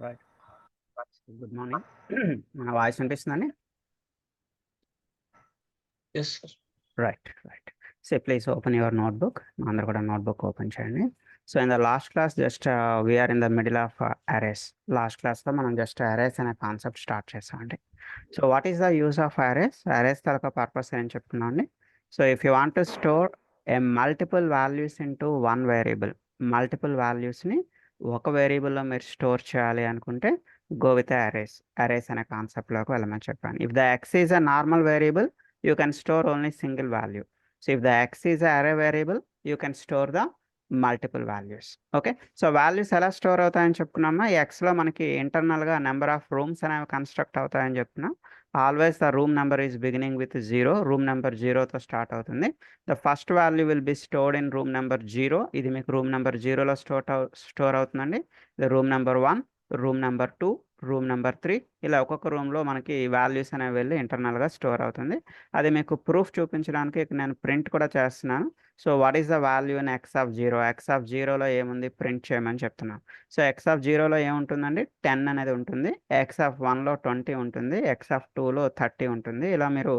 Right. Good morning. మన voice వినిపిస్తుందండి? Yes, sir. Right. So please open your notebook. అందరు కూడా నోట్బుక్ ఓపెన్ చేయండి. So in the last class just we are in the middle of arrays. Last క్లాస్లో మనం just arrays అనే concept start చేసామండి. So what is the use of arrays? Arrays తరక purpose ఏం చెప్తున్నాండి? So if you want to store a multiple values into one variable, multiple వాల్యూస్ని ఒక వేరియబుల్లో మీరు స్టోర్ చేయాలి అనుకుంటే గో విత్ అరేస్ అనే కాన్సెప్ట్లోకి వెళ్ళమని చెప్పాను. If the X is a normal variable, you can store only single value. So if the x is an array variable, you can store the multiple values. Okay, so values ఎలా store అవుతాయని చెప్పుకున్నామా? ఈ x లో మనకి ఇంటర్నల్గా number of rooms అనేవి construct అవుతాయని చెప్తున్నాం. Always the room number is beginning with 0. Room number 0తో స్టార్ట్ అవుతుంది. The first value will be stored in room number 0. ఇది మీకు రూమ్ నెంబర్ 0లో స్టోర్ అవుతుందండి. ఇది room number 1, room number 2, room number 3, ఇలా ఒక్కొక్క రూమ్లో మనకి వాల్యూస్ అనేవి వెళ్ళి ఇంటర్నల్గా స్టోర్ అవుతుంది. అది మీకు ప్రూఫ్ చూపించడానికి నేను ప్రింట్ కూడా చేస్తున్నాను. So what is the value in x of 0? X of 0లో ఏముంది ప్రింట్ చేయమని చెప్తున్నాను. సో ఎక్స్ ఆఫ్ 0లో ఏముంటుందండి? 10 అనేది ఉంటుంది. ఎక్స్ ఆఫ్ 1లో 20 ఉంటుంది. ఎక్స్ ఆఫ్ 2లో 30 ఉంటుంది. ఇలా మీరు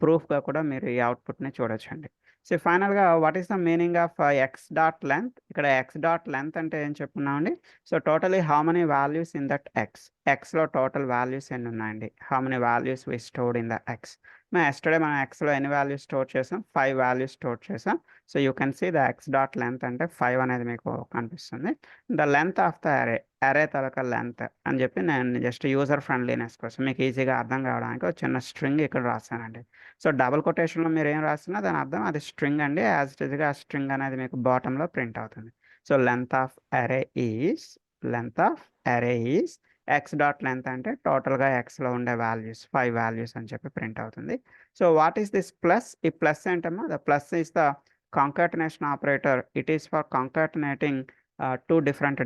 ప్రూఫ్గా కూడా మీరు ఈ అవుట్పుట్ని చూడొచ్చండి. సో ఫైనల్గా what is the meaning of x dot length? ఇక్కడ ఎక్స్ డాట్ లెంత్ అంటే ఏం చెప్పుకున్నామండి? So totally how many values in that ఎక్స్లో టోటల్ వాల్యూస్ ఎన్ని ఉన్నాయండి? How many values we stored in the x? Yesterday మనం ఎక్స్లో ఎన్ని వాల్యూస్ స్టోర్ చేసాం? 5 వాల్యూస్ స్టోర్ చేసాం. So you can see the x dot length అంటే 5 అనేది మీకు కనిపిస్తుంది. ద లెంత్ ఆఫ్ ద అరే తాలూకా లెంత్ అని చెప్పి నేను జస్ట్ యూజర్ ఫ్రెండ్లీనెస్ కోసం మీకు ఈజీగా అర్థం కావడానికి ఒక చిన్న స్ట్రింగ్ ఇక్కడ రాశానండి. సో డబుల్ కొటేషన్లో మీరు ఏం రాసినా దాని అర్థం అది స్ట్రింగ్ అండి. యాజ్ ఇట్ ఈస్గా ఆ స్ట్రింగ్ అనేది మీకు బాటంలో ప్రింట్ అవుతుంది. సో లెంత్ ఆఫ్ అరే ఈజ్ ఎక్స్ డాట్ లెంత్ అంటే టోటల్గా ఎక్స్లో ఉండే వాల్యూస్ 5 వాల్యూస్ అని చెప్పి ప్రింట్ అవుతుంది. So what is this plus? ఈ ప్లస్ ఏంటమ్మా? The plus is the concatenation operator. It is for concatenating two different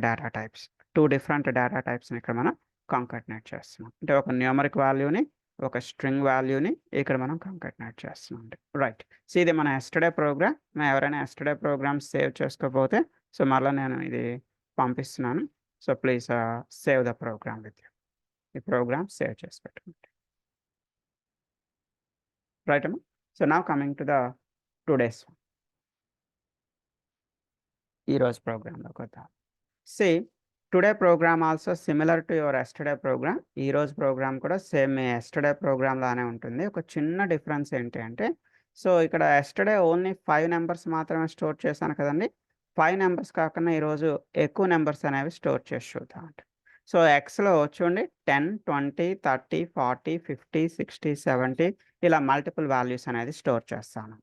data టైప్స్ని ఇక్కడ మనం కాంకాటినేట్ చేస్తున్నాం. అంటే ఒక న్యూమరిక్ వాల్యూని, ఒక స్ట్రింగ్ వాల్యూని ఇక్కడ మనం కాంకాటినేట్ చేస్తున్నాం అండి. రైట్. సో ఇది మన ఎస్టర్డే ప్రోగ్రామ్. ఎవరైనా ఎస్టర్డే ప్రోగ్రామ్ సేవ్ చేసుకోకపోతే సో మళ్ళీ నేను ఇది పంపిస్తున్నాను. So please save the programme with you. ఈ ప్రోగ్రామ్ సేవ్ చేసి పెట్టుకోండి. రైట్ అమ్మా. So now coming to the today's ఈరోజు ప్రోగ్రామ్లోకి వద్దాం. See today programme also similar to your yesterday programme. ఈరోజు ప్రోగ్రామ్ కూడా సేమ్ మీ ఎస్టర్డే ప్రోగ్రామ్ లానే ఉంటుంది. ఒక చిన్న డిఫరెన్స్ ఏంటి అంటే, సో ఇక్కడ ఎస్టర్డే ఓన్లీ 5 నెంబర్స్ మాత్రమే స్టోర్ చేశాను కదండి. 5 నెంబర్స్ కాకుండా ఈరోజు ఎక్కువ నెంబర్స్ అనేవి స్టోర్ చేసి చూద్దాం అంటే. సో ఎక్స్లో చూడండి 10, 20, 30, 40, 50, 60, 70 ఇలా మల్టిపుల్ వాల్యూస్ అనేది స్టోర్ చేస్తాను.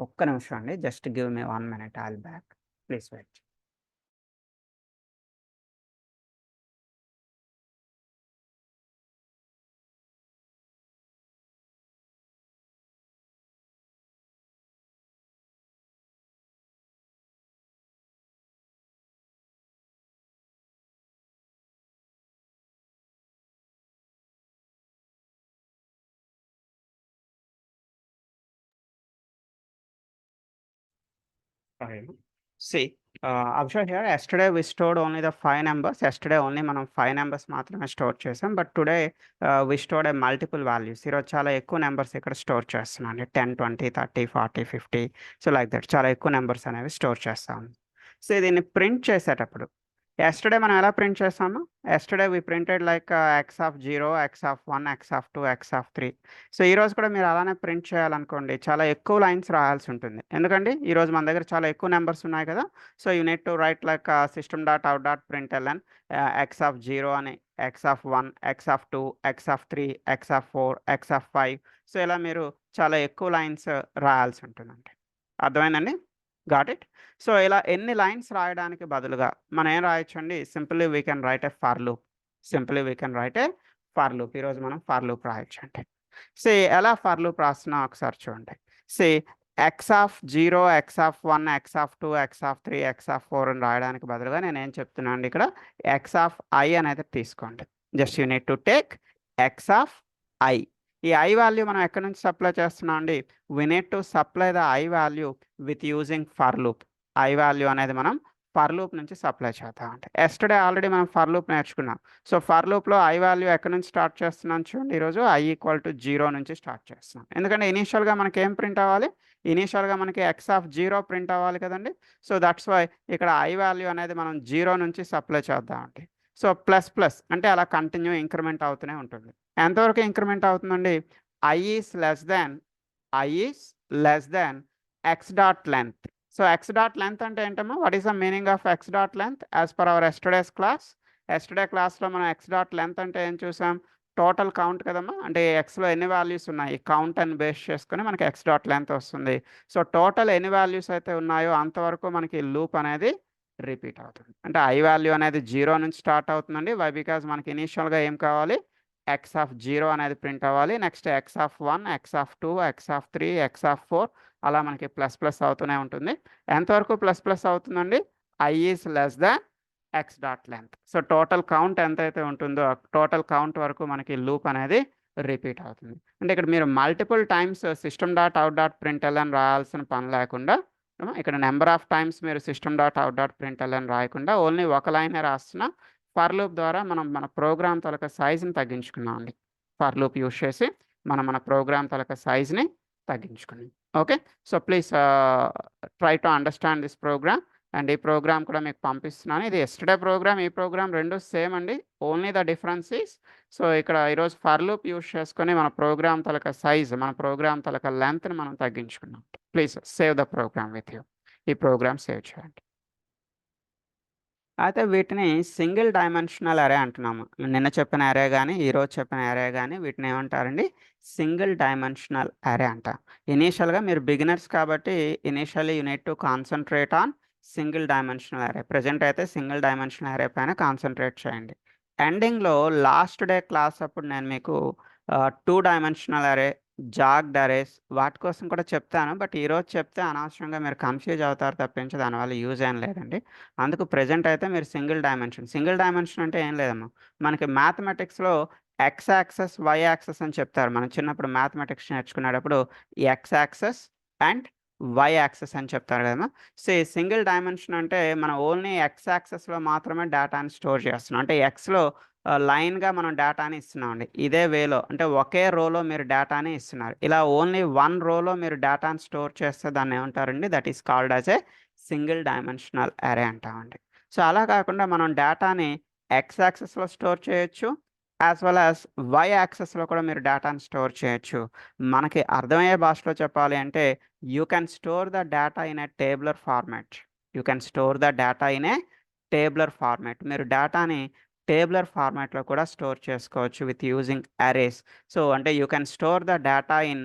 ఒక్క నిమిషం అండి, just give me 1 minute, I'll back, please wait. See, observe here, yesterday we stored only the 5 numbers. Yesterday only మనం 5 numbers మాత్రమే స్టోర్ చేసాం. But today we stored a multiple values. ఈరోజు చాలా ఎక్కువ నెంబర్స్ ఇక్కడ స్టోర్ చేస్తున్నాను. 10, 20, 30, 40, 50. సో లైక్ దట్ చాలా ఎక్కువ నెంబర్స్ అనేవి స్టోర్ చేస్తాము. సో దీన్ని ప్రింట్ చేసేటప్పుడు yesterday మనం ఎలా ప్రింట్ చేస్తాము? yesterday we printed like x of 0, x of 1, x of 2, x of 3. So ఈరోజు కూడా మీరు అలానే ప్రింట్ చేయాలనుకోండి, చాలా ఎక్కువ లైన్స్ రాయాల్సి ఉంటుంది. ఎందుకంటే ఈరోజు మన దగ్గర చాలా ఎక్కువ నెంబర్స్ ఉన్నాయి కదా. So you need to right like system.out.println x of 0 అని, x of 1, x of 2, x of 3, x of 4, x of 5. So ఇలా మీరు చాలా ఎక్కువ లైన్స్ రాయాల్సి ఉంటుందండి. అర్థమైందండి? Got it? సో ఇలా ఎన్ని లైన్స్ రాయడానికి బదులుగా మనం ఏం రాయొచ్చండి? Simply we can write a for loop. ఈరోజు మనం ఫర్ లూప్ రాయొచ్చండి. సో ఎలా ఫర్ లూప్ రాస్తున్నా ఒకసారి చూడండి. So x of 0, x of 1, x of 2, x of 3, x of 4 అని రాయడానికి బదులుగా నేను ఏం చెప్తున్నాను అండి, ఇక్కడ ఎక్స్ ఆఫ్ ఐ అనేది తీసుకోండి. Just you need to take x of i. ఈ ఐ వాల్యూ మనం ఎక్కడి నుంచి సప్లై చేస్తున్నాం అండి? We need to supply the i value with using for loop. I value అనేది మనం ఫర్ లూప్ నుంచి సప్లై చేద్దామండి. ఎస్టర్డే ఆల్రెడీ మనం ఫర్ లూప్ నేర్చుకున్నాం. సో ఫర్ లూప్లో ఐ వాల్యూ ఎక్కడి నుంచి స్టార్ట్ చేస్తున్నాను చూడండి. ఈరోజు i = 0 నుంచి స్టార్ట్ చేస్తున్నాం. ఎందుకంటే ఇనీషియల్గా మనకి ఏం ప్రింట్ అవ్వాలి, ఇనీషియల్గా మనకి x(0) ప్రింట్ అవ్వాలి కదండి. సో దట్స్ వై ఇక్కడ ఐ వాల్యూ అనేది మనం 0 నుంచి సప్లై చేద్దామండి. సో ప్లస్ ప్లస్ అంటే అలా కంటిన్యూ ఇంక్రిమెంట్ అవుతూనే ఉంటుంది. ఎంతవరకు ఇంక్రిమెంట్ అవుతుందండి? i is less than x.length. So x.length అంటే ఏంటమ్మా? What is the meaning of x.length as per our yesterday's class? Yesterday క్లాస్లో మనం x.length అంటే ఏం చూసాం? టోటల్ కౌంట్ కదమ్మా. అంటే ఎక్స్లో ఎన్ని వాల్యూస్ ఉన్నాయి, కౌంట్ అని బేస్ చేసుకుని మనకి x.length వస్తుంది. సో టోటల్ ఎన్ని వాల్యూస్ అయితే ఉన్నాయో అంతవరకు మనకి లూప్ అనేది రిపీట్ అవుతుంది. అంటే ఐ వాల్యూ అనేది 0 నుంచి స్టార్ట్ అవుతుందండి. వై? బికాజ్ మనకి ఇనీషియల్గా ఏం కావాలి, x(0) అనేది ప్రింట్ అవ్వాలి. Next x(1), x(2), x(3), x(4) అలా మనకి ప్లస్ ప్లస్ అవుతూనే ఉంటుంది. ఎంతవరకు ప్లస్ ప్లస్ అవుతుందండి? i is less than x.length. So total count ఎంతైతే ఉంటుందో టోటల్ కౌంట్ వరకు మనకి లూప్ అనేది రిపీట్ అవుతుంది. అంటే ఇక్కడ మీరు మల్టిపుల్ టైమ్స్ system.out.println రాయాల్సిన పని లేకుండా, ఇక్కడ నెంబర్ ఆఫ్ టైమ్స్ మీరు system.out.println రాయకుండా ఓన్లీ ఒక లైనే రాస్తున్నా ఫర్ లూప్ ద్వారా మనం మన ప్రోగ్రామ్ తాలూకా సైజ్ని తగ్గించుకున్నామండి. ఫర్ లూప్ యూజ్ చేసి మన ప్రోగ్రామ్ తాలూకా సైజ్ని తగ్గించుకున్నాం. Okay, so please try to understand this program. And ఈ ప్రోగ్రామ్ కూడా మీకు పంపిస్తున్నాను. ఇది ఎస్టర్డే ప్రోగ్రామ్, ఈ ప్రోగ్రామ్ రెండు సేమ్ అండి. Only the difference is, so ఇక్కడ ఈరోజు ఫర్ లూప్ యూజ్ చేసుకొని మన ప్రోగ్రామ్ తాలూకా సైజ్, మన ప్రోగ్రామ్ తాలూకా లెంత్ని మనం తగ్గించుకున్నాం. Please save the programme with you. ఈ ప్రోగ్రామ్ సేవ్ చేయండి. అయితే వీటిని సింగిల్ డైమెన్షనల్ అరే అంటున్నాము. నిన్న చెప్పిన అరే కానీ ఈరోజు చెప్పిన అరే కానీ వీటిని ఏమంటారండి? సింగిల్ డైమెన్షనల్ అరే అంటాం. ఇనీషియల్గా మీరు బిగినర్స్ కాబట్టి initially you need to concentrate on single dimensional అరే. ప్రజెంట్ అయితే సింగిల్ డైమెన్షనల్ అరే పైన కాన్సన్ట్రేట్ చేయండి. ఎండింగ్లో లాస్ట్ డే క్లాస్ అప్పుడు నేను మీకు 2 డైమెన్షనల్ అరే, జాగ్డ్ అరేస్ వాటి కోసం కూడా చెప్తాను. బట్ ఈరోజు చెప్తే అనవసరంగా మీరు కన్ఫ్యూజ్ అవుతారు తప్పించి దానివల్ల యూజ్ ఏం లేదండి. అందుకు ప్రెజెంట్ అయితే మీరు సింగిల్ డైమెన్షన్ అంటే ఏం లేదమ్మా, మనకి మ్యాథమెటిక్స్లో ఎక్స్ యాక్సెస్, వై యాక్సెస్ అని చెప్తారు. మనం చిన్నప్పుడు మ్యాథమెటిక్స్ నేర్చుకునేటప్పుడు x axis and y axis అని చెప్తారు కదమ్మా. సో ఈ సింగిల్ డైమెన్షన్ అంటే మనం ఓన్లీ ఎక్స్ యాక్సెస్లో మాత్రమే డేటాని స్టోర్ చేస్తున్నాం. అంటే ఎక్స్లో లైన్గా మనం డేటాని ఇస్తున్నామండి. ఇదే వేలో అంటే ఒకే రోలో మీరు డేటాని ఇస్తున్నారు. ఇలా ఓన్లీ వన్ రోలో మీరు డేటాని స్టోర్ చేస్తే దాన్ని ఏమంటారండి? That is called as a single dimensional అరే అంటామండి. సో అలా కాకుండా మనం డేటాని ఎక్స్ యాక్సెస్లో స్టోర్ చేయొచ్చు, యాజ్ వెల్ యాజ్ వై యాక్సెస్లో కూడా మీరు డేటాని స్టోర్ చేయొచ్చు. మనకి అర్థమయ్యే భాషలో చెప్పాలి అంటే you can store the data in a tabular format. మీరు డేటాని టేబులర్ ఫార్మాట్లో కూడా స్టోర్ చేసుకోవచ్చు విత్ యూజింగ్ అరేస్. సో అంటే you can store the data in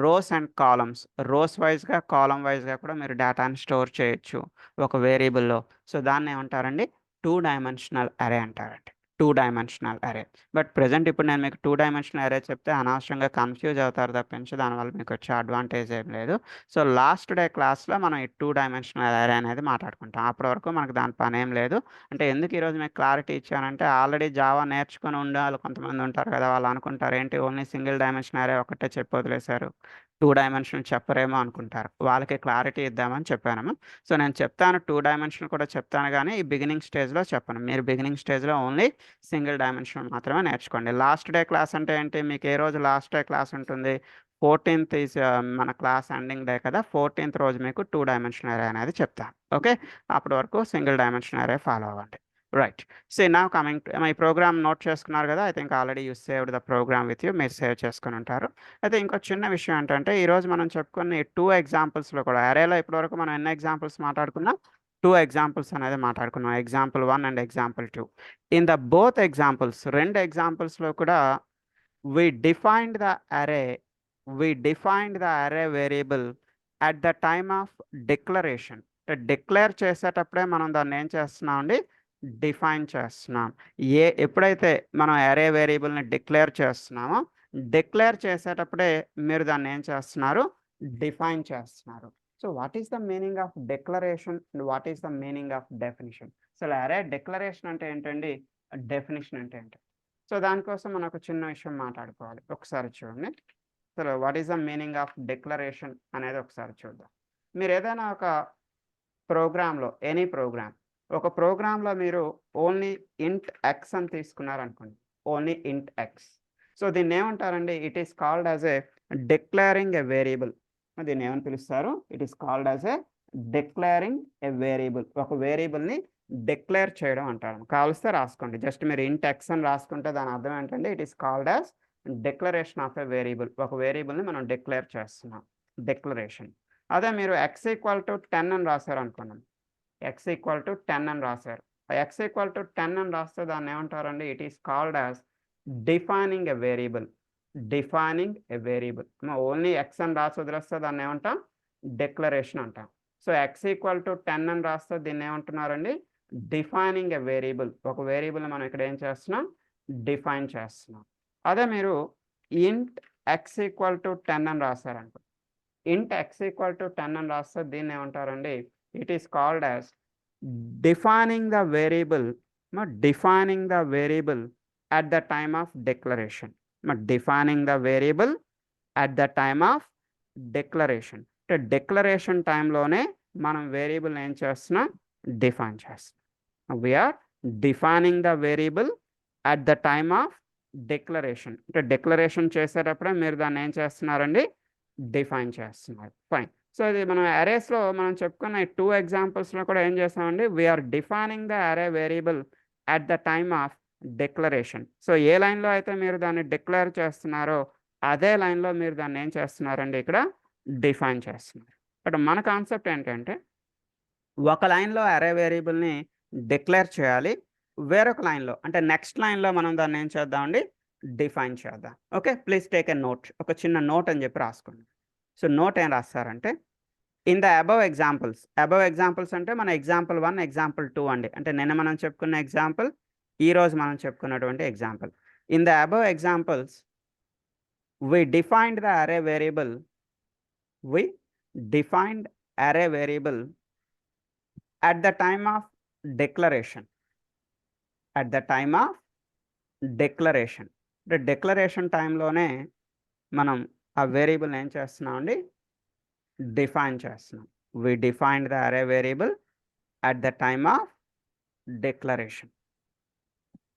rows and columns. Rows వైజ్గా, కాలమ్ వైజ్గా కూడా మీరు డేటాని స్టోర్ చేయొచ్చు ఒక వేరియబుల్లో. సో దాన్ని ఏమంటారండి? 2 డైమెన్షనల్ అరే అంటారండి. 2 డైమెన్షనల్ అరే. బట్ ప్రెజెంట్ ఇప్పుడు నేను మీకు 2 డైమెన్షనల్ అరే చెప్తే అనవసరంగా కన్ఫ్యూజ్ అవుతారు తప్పించి దానివల్ల మీకు వచ్చే అడ్వాంటేజ్ ఏం లేదు. సో లాస్ట్ డే క్లాస్లో మనం ఈ 2 డైమెన్షనల్ అరే అనేది మాట్లాడుకుంటాం. అప్పటి వరకు మనకు దాని పని ఏం లేదు. అంటే ఎందుకు ఈరోజు మీకు క్లారిటీ ఇచ్చానంటే ఆల్రెడీ జావా నేర్చుకొని ఉండే వాళ్ళు కొంతమంది ఉంటారు కదా, వాళ్ళు అనుకుంటారు ఏంటి ఓన్లీ సింగిల్ డైమెన్షన్ అరే ఒకటే చెప్పి వదిలేశారు, 2 డైమెన్షన్ చెప్పరేమో అనుకుంటారు. వాళ్ళకి క్లారిటీ ఇద్దామని చెప్పాను. సో నేను చెప్తాను 2 డైమెన్షన్ కూడా చెప్తాను కానీ ఈ బిగినింగ్ స్టేజ్లో చెప్పను. మీరు బిగినింగ్ స్టేజ్లో ఓన్లీ సింగిల్ డైమెన్షన్ మాత్రమే నేర్చుకోండి. లాస్ట్ డే క్లాస్ అంటే ఏంటి? మీకు ఏ రోజు లాస్ట్ డే క్లాస్ ఉంటుంది? 14th ఈజ్ మన క్లాస్ ఎండింగ్ డే కదా. 14th రోజు మీకు 2 డైమెన్షన్ అరే అనేది చెప్తాను. ఓకే, అప్పటి వరకు సింగిల్ డైమెన్షన్ అరే ఫాలో అవ్వండి. రైట్. సో నా కమింగ్ మై ప్రోగ్రామ్ నోట్ చేసుకున్నారు కదా. I think already you saved the programme with you. మీరు సేవ్ చేసుకుని ఉంటారు. అయితే ఇంకో చిన్న విషయం ఏంటంటే ఈరోజు మనం చెప్పుకున్న 2 ఎగ్జాంపుల్స్లో కూడా అరేలో ఇప్పటివరకు మనం ఎన్ని ఎగ్జాంపుల్స్ మాట్లాడుకున్నాం? 2 ఎగ్జాంపుల్స్ అనేది మాట్లాడుకున్నాం. Example 1 and example 2. In the both examples, రెండు ఎగ్జాంపుల్స్లో కూడా we defined the array variable at the time of declaration. Declare చేసేటప్పుడే మనం దాన్ని ఏం చేస్తున్నాం అండి? డిఫైన్ చేస్తున్నాం. ఎప్పుడైతే మనం అరే వేరియబుల్ని డిక్లేర్ చేస్తున్నామో డిక్లేర్ చేసేటప్పుడే మీరు దాన్ని ఏం చేస్తున్నారు? డిఫైన్ చేస్తున్నారు. So what is the meaning of declaration and what is the meaning of definition? So అరే డిక్లరేషన్ అంటే ఏంటండి? డెఫినిషన్ అంటే ఏంటి? సో దానికోసం మనం ఒక చిన్న విషయం మాట్లాడుకోవాలి. ఒకసారి చూడండి. So what is the meaning of declaration అనేది ఒకసారి చూద్దాం. మీరు ఏదైనా ఒక ప్రోగ్రాంలో, ఎనీ ప్రోగ్రామ్ ఒక ప్రోగ్రామ్లో మీరు ఓన్లీ ఇంట్ ఎక్స్ అని తీసుకున్నారనుకోండి, ఓన్లీ ఇంట్ ఎక్స్. సో దీన్ని ఏమంటారండి, it is called as a declaring a variable. దీన్ని ఏమని పిలుస్తారు, it is called as a declaring a variable. ఒక వేరియబుల్ని డిక్లేర్ చేయడం అంటారు. కావలిస్తే రాసుకోండి, జస్ట్ మీరు ఇంట్ ఎక్స్ అని రాసుకుంటే దాని అర్థం ఏంటంటే it is called as declaration of a variable. ఒక వేరియబుల్ని మనం డిక్లేర్ చేస్తున్నాం, డిక్లరేషన్. అదే మీరు ఎక్స్ ఈక్వల్ టు 10 అని రాశారు అనుకున్నాం, ఎక్స్ ఈక్వల్ టు 10 అని రాశారు. ఎక్స్ ఈక్వల్ టు 10 అని రాస్తే దాన్ని ఏమంటారండి, it is called as defining a variable. Defining a variable. Only X అని రాసి వదిలేస్తే దాన్ని ఏమంటాం, డిక్లరేషన్ అంటాం. సో ఎక్స్ ఈక్వల్ టు 10 అని రాస్తే దీన్ని ఏమంటున్నారండి, డిఫైనింగ్ ఎ వేరియబుల్. ఒక వేరియబుల్ మనం ఇక్కడ ఏం చేస్తున్నాం, డిఫైన్ చేస్తున్నాం. అదే మీరు ఇంట్ ఎక్స్ ఈక్వల్ టు 10 అని రాశారనుకో, ఇంట్ ఎక్స్ ఈక్వల్ టు 10 అని రాస్తే దీన్ని ఏమంటారండి, it is called as defining the variable. Defining the variable at the time of declaration. Defining the variable at the time of declaration. Declaration time లోనే మనం variable ఏం చేస్తున్నాం, డిఫైన్ చేస్తున్నాం. we are defining the variable at the time of declaration. Declaration చేసేటప్పుడే మీరు దాన్ని ఏం చేస్తున్నారండి, డిఫైన్ చేస్తున్నారు. ఫైన్. సో ఇది మనం అరేస్లో మనం చెప్పుకున్న ఈ 2 ఎగ్జాంపుల్స్లో కూడా ఏం చేస్తామండి, we are defining the array variable at the time of declaration. So ఏ లైన్లో అయితే మీరు దాన్ని డిక్లేర్ చేస్తున్నారో అదే లైన్లో మీరు దాన్ని ఏం చేస్తున్నారండి, ఇక్కడ డిఫైన్ చేస్తున్నారు. బట్ మన కాన్సెప్ట్ ఏంటంటే ఒక లైన్లో అరే వేరియబుల్ని డిక్లేర్ చేయాలి, వేరొక లైన్లో అంటే నెక్స్ట్ లైన్లో మనం దాన్ని ఏం చేద్దామండి, డిఫైన్ చేద్దాం. Okay, please take a note. ఒక చిన్న నోట్ అని చెప్పి రాసుకోండి. సో నోట్ ఏం రాస్తారంటే, ఇన్ ద అబవ్ ఎగ్జాంపుల్స్ అంటే మన ఎగ్జాంపుల్ 1, ఎగ్జాంపుల్ 2 అండి. అంటే నిన్న మనం చెప్పుకున్న ఎగ్జాంపుల్, ఈరోజు మనం చెప్పుకున్నటువంటి example. In the above examples we defined the array variable. We defined array variable at the time of declaration. At the time of declaration. The declaration time లోనే మనం ఆ వేరియబుల్ ఏం చేస్తున్నాం అండి, డిఫైన్ చేస్తున్నాం. we defined the array variable at the time of declaration.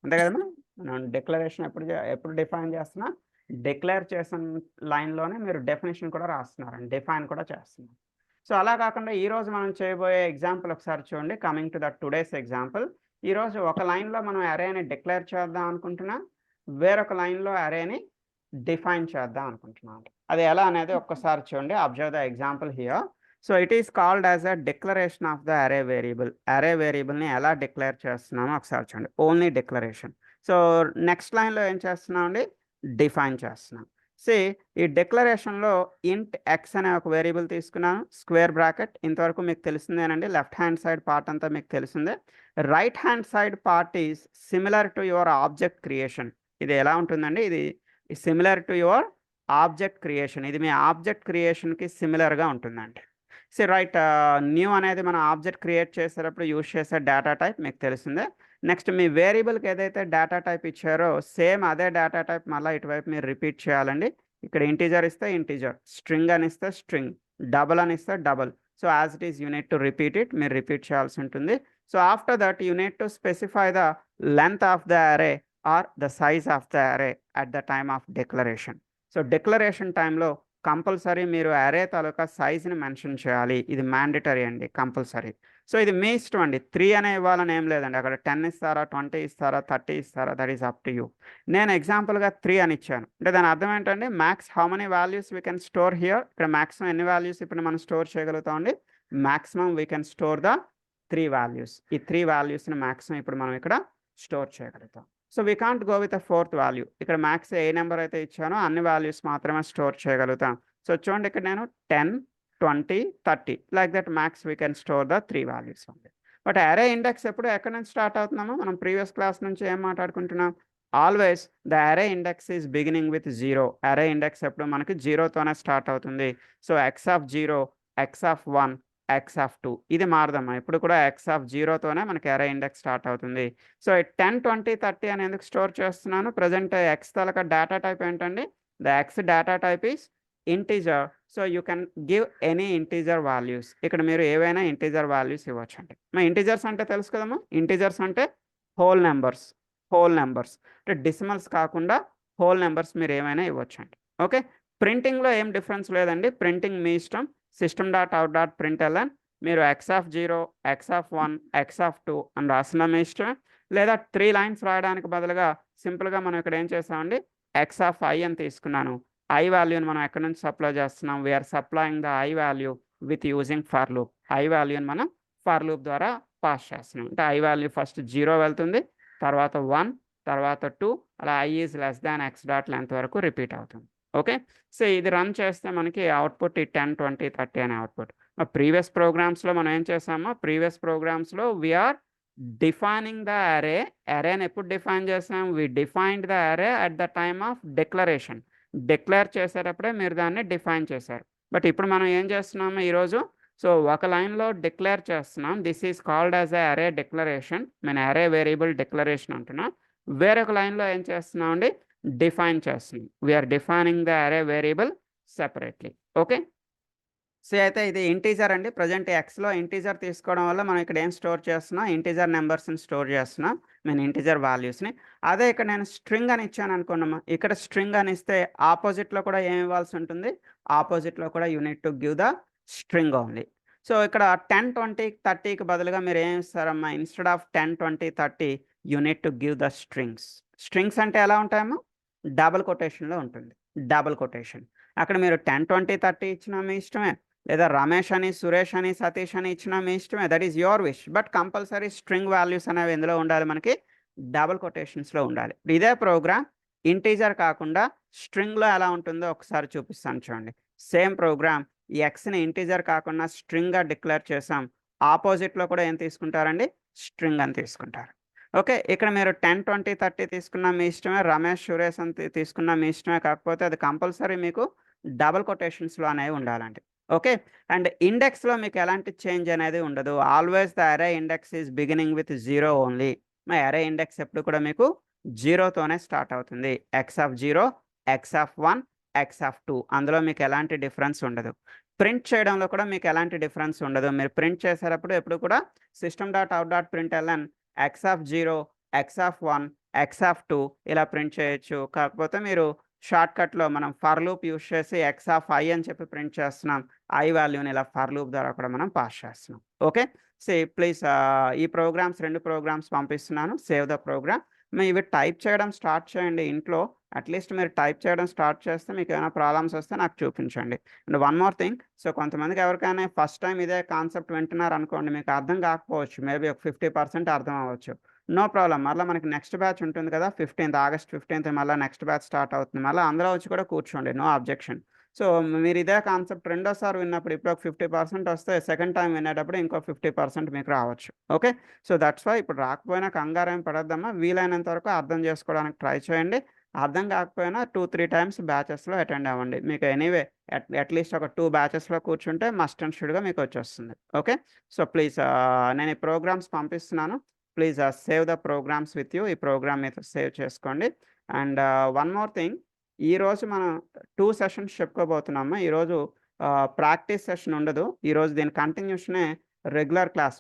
అంతే కదా, మనం డిక్లరేషన్ ఎప్పుడు డిఫైన్ చేస్తున్నా, డిక్లేర్ చేసిన లైన్లోనే మీరు డెఫినేషన్ కూడా రాస్తున్నారండి, డిఫైన్ కూడా చేస్తున్నారు. సో అలా కాకుండా ఈరోజు మనం చేయబోయే ఎగ్జాంపుల్ ఒకసారి చూడండి. Coming to the today's example, ఈరోజు ఒక లైన్లో మనం అరేని డిక్లేర్ చేద్దాం అనుకుంటున్నాం, వేరొక లైన్లో అరేని డిఫైన్ చేద్దాం అనుకుంటున్నాం. అది ఎలా అనేది ఒక్కసారి చూడండి. Observe the example here. So it is called as a declaration of the array variable. అరే వేరియబుల్ని ఎలా డిక్లేర్ చేస్తున్నామో ఒకసారి చూడండి, ఓన్లీ డిక్లరేషన్. సో నెక్స్ట్ లైన్లో ఏం చేస్తున్నామండి, డిఫైన్ చేస్తున్నాం. ఈ డిక్లరేషన్లో ఇంట్ ఎక్స్ అనే ఒక వేరియబుల్ తీసుకున్నాను, స్క్వేర్ బ్రాకెట్. ఇంతవరకు మీకు తెలిసిందేనండి, లెఫ్ట్ హ్యాండ్ సైడ్ పార్ట్ అంతా మీకు తెలిసిందే. Right hand side part is similar to your object creation. ఇది ఎలా ఉంటుందండి, ఇది similar to your object creation. ఇది మీ ఆబ్జెక్ట్ క్రియేషన్కి సిమిలర్గా ఉంటుందండి. రైట్, న్యూ అనేది మనం ఆబ్జెక్ట్ క్రియేట్ చేసేటప్పుడు యూజ్ చేసే డేటా టైప్ మీకు తెలిసిందే. నెక్స్ట్ మీ వేరియబుల్కి ఏదైతే డేటా టైప్ ఇచ్చారో సేమ్ అదే డేటా టైప్ మళ్ళీ ఇటువైపు మీరు రిపీట్ చేయాలండి. ఇక్కడ ఇంటీజర్ ఇస్తే ఇంటీజర్, స్ట్రింగ్ అని ఇస్తే స్ట్రింగ్, డబల్ అని ఇస్తే double. So as it is you need to repeat it, మీరు రిపీట్ చేయాల్సి ఉంటుంది. So after that you need to specify the length of the array or the size of the array at the time of declaration. So declaration టైంలో compulsory మీరు array తాలూకా సైజ్ని mention చేయాలి. ఇది mandatory అండి, compulsory. So ఇది మీ ఇష్టం అండి, 3 అనే ఇవ్వాలని ఏం లేదండి. అక్కడ 10 ఇస్తారా, 20 ఇస్తారా, 30 ఇస్తారా, that is up to you. నేను ఎగ్జాంపుల్గా 3 అని ఇచ్చాను. అంటే దాని అర్థం ఏంటంటే max how many values we can store here. ఇక్కడ మ్యాక్సిమం ఎన్ని వాల్యూస్ ఇప్పుడు మనం స్టోర్ చేయగలుగుతామండి, maximum we can store the 3 values. ఈ 3 వాల్యూస్ని మ్యాక్సిమం ఇప్పుడు మనం ఇక్కడ స్టోర్ చేయగలుగుతాం. So we can't go with a 4th value. ఇక్కడ మ్యాక్స్ ఏ నెంబర్ అయితే ఇచ్చానో అన్ని వాల్యూస్ మాత్రమే స్టోర్ చేయగలుగుతాం. సో చూడండి, ఇక్కడ నేను 10, 20, 30 like that max we can store the 3 values ఉంది. బట్ అరే ఇండెక్స్ ఎప్పుడు ఎక్కడి నుంచి స్టార్ట్ అవుతున్నామో మనం ప్రీవియస్ క్లాస్ నుంచి ఏం మాట్లాడుకుంటున్నాం, ఆల్వేస్ ద అరే ఇండెక్స్ ఈజ్ బిగినింగ్ విత్ 0. అరే ఇండెక్స్ ఎప్పుడు మనకి 0తోనే స్టార్ట్ అవుతుంది. So x of 0, x of 1, x of 2 ఇది మారదమ్మా. ఇప్పుడు కూడా x ఆఫ్ 0తోనే మనకి అరే ఇండెక్స్ స్టార్ట్ అవుతుంది. సో 10, 20, 30 అని ఎందుకు స్టోర్ చేస్తున్నాను, ప్రజెంట్ x తాలూకా డేటా టైప్ ఏంటండి, the x data type is integer, so you can give any integer values. ఇక్కడ మీరు ఏవైనా ఇంటీజర్ వాల్యూస్ ఇవ్వచ్చండి. మా ఇంటీజర్స్ అంటే తెలుసు కదమ్మా, ఇంటీజర్స్ అంటే హోల్ నెంబర్స్. హోల్ నెంబర్స్ అంటే డెసిమల్స్ కాకుండా హోల్ నెంబర్స్ మీరు ఏమైనా ఇవ్వచ్చండి. ఓకే, ప్రింటింగ్లో ఏం డిఫరెన్స్ లేదండి, ప్రింటింగ్ మీ ఇష్టం. System dot out dot println మీరు x0, x1, x2 అని రాసిన మీ ఇష్టమే. లేదా 3 లైన్స్ రాయడానికి బదులుగా సింపుల్గా మనం ఇక్కడ ఏం చేసామండి, xi అని తీసుకున్నాను. ఐ వాల్యూని మనం ఎక్కడి నుంచి సప్లై చేస్తున్నాం, we're supplying the i value with using for loop. I వాల్యూని మనం ఫర్ లూప్ ద్వారా పాస్ చేస్తున్నాం. అంటే ఐ వాల్యూ ఫస్ట్ 0 వెళ్తుంది, తర్వాత 1, తర్వాత 2, అలా I is less than x dot length వరకు రిపీట్ అవుతుంది. ఓకే, సో ఇది రన్ చేస్తే మనకి అవుట్పుట్ ఈ 10, 20, 30 అనే అవుట్పుట్. ప్రీవియస్ ప్రోగ్రామ్స్లో మనం ఏం చేసామో, ప్రీవియస్ ప్రోగ్రామ్స్లో వీఆర్ డిఫైనింగ్ ద అరే. అరేని ఎప్పుడు డిఫైన్ చేసాం, వి defined the array at the time of declaration. Declare చేసేటప్పుడే మీరు దాన్ని డిఫైన్ చేశారు. బట్ ఇప్పుడు మనం ఏం చేస్తున్నాము ఈరోజు, సో ఒక లైన్లో డిక్లేర్ చేస్తున్నాం. This is called as a అరే డిక్లరేషన్. నేను అరే వేరియబుల్ డిక్లరేషన్ అంటున్నా. వేరొక లైన్లో ఏం చేస్తున్నాం అండి, డిఫైన్ చేస్తున్నాం. We are defining the array variable separately. Okay, so అయితే ఇది ఇంటీజర్ అండి. ప్రజెంట్ ఎక్స్లో ఇంటీజర్ తీసుకోవడం వల్ల మనం ఇక్కడ ఏం స్టోర్ చేస్తున్నాం, ఇంటీజర్ నెంబర్స్ని స్టోర్ చేస్తున్నాం, నేను ఇంటీజర్ వాల్యూస్ని. అదే ఇక్కడ నేను స్ట్రింగ్ అని ఇచ్చాను అనుకున్నాము, ఇక్కడ స్ట్రింగ్ అని ఇస్తే ఆపోజిట్లో కూడా ఏమి ఇవ్వాల్సి ఉంటుంది, ఆపోజిట్లో కూడా unit to give the string only. So ఇక్కడ 10, 20, 30కి బదులుగా మీరు ఏమి ఇస్తారమ్మా, instead of 10, 20, 30 unit to give the strings. Strings అంటే ఎలా ఉంటాయమ్మా, డబుల్ కొటేషన్లో ఉంటుంది. డబుల్ కొటేషన్ అక్కడ మీరు 10, 20, 30 ఇచ్చినా మీ ఇష్టమే, లేదా రమేష్ అని, సురేష్ అని, సతీష్ అని ఇచ్చినా మీ ఇష్టమే, that is your wish. But compulsory string values అనేవి ఎందులో ఉండాలి, మనకి డబుల్ కొటేషన్స్లో ఉండాలి. ఇదే ప్రోగ్రామ్ ఇంటీజర్ కాకుండా స్ట్రింగ్లో ఎలా ఉంటుందో ఒకసారి చూపిస్తాను చూడండి. సేమ్ ప్రోగ్రామ్, ఈ ఎక్స్ని ఇంటీజర్ కాకుండా స్ట్రింగ్గా డిక్లేర్ చేసాం. ఆపోజిట్లో కూడా ఏం తీసుకుంటారండి, స్ట్రింగ్ అని తీసుకుంటారు. ఓకే, ఇక్కడ మీరు 10, 20, 30 తీసుకున్న మీ ఇష్టమే, రమేష్, సురేష్ అని తీసుకున్న మీ ఇష్టమే. కాకపోతే అది కంపల్సరీ మీకు డబుల్ కొటేషన్స్లో అనేవి ఉండాలండి. ఓకే, అండ్ ఇండెక్స్లో మీకు ఎలాంటి చేంజ్ అనేది ఉండదు. ఆల్వేస్ ద అరే index is beginning with 0 only. మా అరే ఇండెక్స్ ఎప్పుడు కూడా మీకు 0తోనే స్టార్ట్ అవుతుంది. x0, x1, x2 అందులో మీకు ఎలాంటి డిఫరెన్స్ ఉండదు. ప్రింట్ చేయడంలో కూడా మీకు ఎలాంటి డిఫరెన్స్ ఉండదు. మీరు ప్రింట్ చేసేటప్పుడు ఎప్పుడు కూడా system dot out dot println x0, x1, x2 ఇలా ప్రింట్ చేయొచ్చు. కాకపోతే మీరు షార్ట్కట్లో మనం ఫర్ లూప్ యూస్ చేసి xi అని చెప్పి ప్రింట్ చేస్తున్నాం. ఐ వాల్యూని ఇలా ఫర్ లూప్ ద్వారా కూడా మనం పాస్ చేస్తున్నాం. ఓకే, ప్లీజ్ ఈ ప్రోగ్రామ్స్ 2 ప్రోగ్రామ్స్ పంపిస్తున్నాను. Save the program. ఇవి టైప్ చేయడం స్టార్ట్ చేయండి ఇంట్లో. అట్లీస్ట్ మీరు టైప్ చేయడం స్టార్ట్ చేస్తే మీకు ఏమైనా ప్రాబ్లమ్స్ వస్తే నాకు చూపించండి. And one more thing, so కొంతమందికి ఎవరికైనా ఫస్ట్ టైం ఇదే కాన్సెప్ట్ వింటున్నారు అనుకోండి, మీకు అర్థం కాకపోవచ్చు, మేబీ ఒక 50% అర్థం అవ్వచ్చు. నో ప్రాబ్లం, మళ్ళీ మనకి నెక్స్ట్ బ్యాచ్ ఉంటుంది కదా, ఆగస్ట్ 15th మళ్ళీ నెక్స్ట్ బ్యాచ్ స్టార్ట్ అవుతుంది. మళ్ళీ అందులో వచ్చి కూడా కూర్చోండి, నో అబ్జెక్షన్. సో మీరు ఇదే కాన్సెప్ట్ రెండోసారి విన్నప్పుడు ఇప్పుడు ఒక 50% వస్తే, సెకండ్ టైం వినేటప్పుడు ఇంకో 50% మీకు రావచ్చు. ఓకే, సో దట్స్ వై ఇప్పుడు రాకపోయినా కంగారేం పడొద్దమ్మా. వీలైనంత వరకు అర్థం చేసుకోవడానికి ట్రై చేయండి. అర్థం కాకపోయినా 2-3 టైమ్స్ బ్యాచెస్లో అటెండ్ అవ్వండి. మీకు ఎనీవే అట్లీస్ట్ ఒక 2 బ్యాచెస్లో కూర్చుంటే మస్ట్ అండ్ షుడ్గా మీకు వచ్చేస్తుంది. ఓకే, సో ప్లీజ్ నేను ఈ ప్రోగ్రామ్స్ పంపిస్తున్నాను. Please save the programs with you. ఈ ప్రోగ్రామ్ మీద సేవ్ చేసుకోండి. అండ్ వన్ మోర్ థింగ్, ఈరోజు మనం 2 సెషన్స్ చెప్పుకోబోతున్నాము. ఈరోజు ప్రాక్టీస్ సెషన్ ఉండదు. ఈరోజు దీని కంటిన్యూషనే రెగ్యులర్ క్లాస్.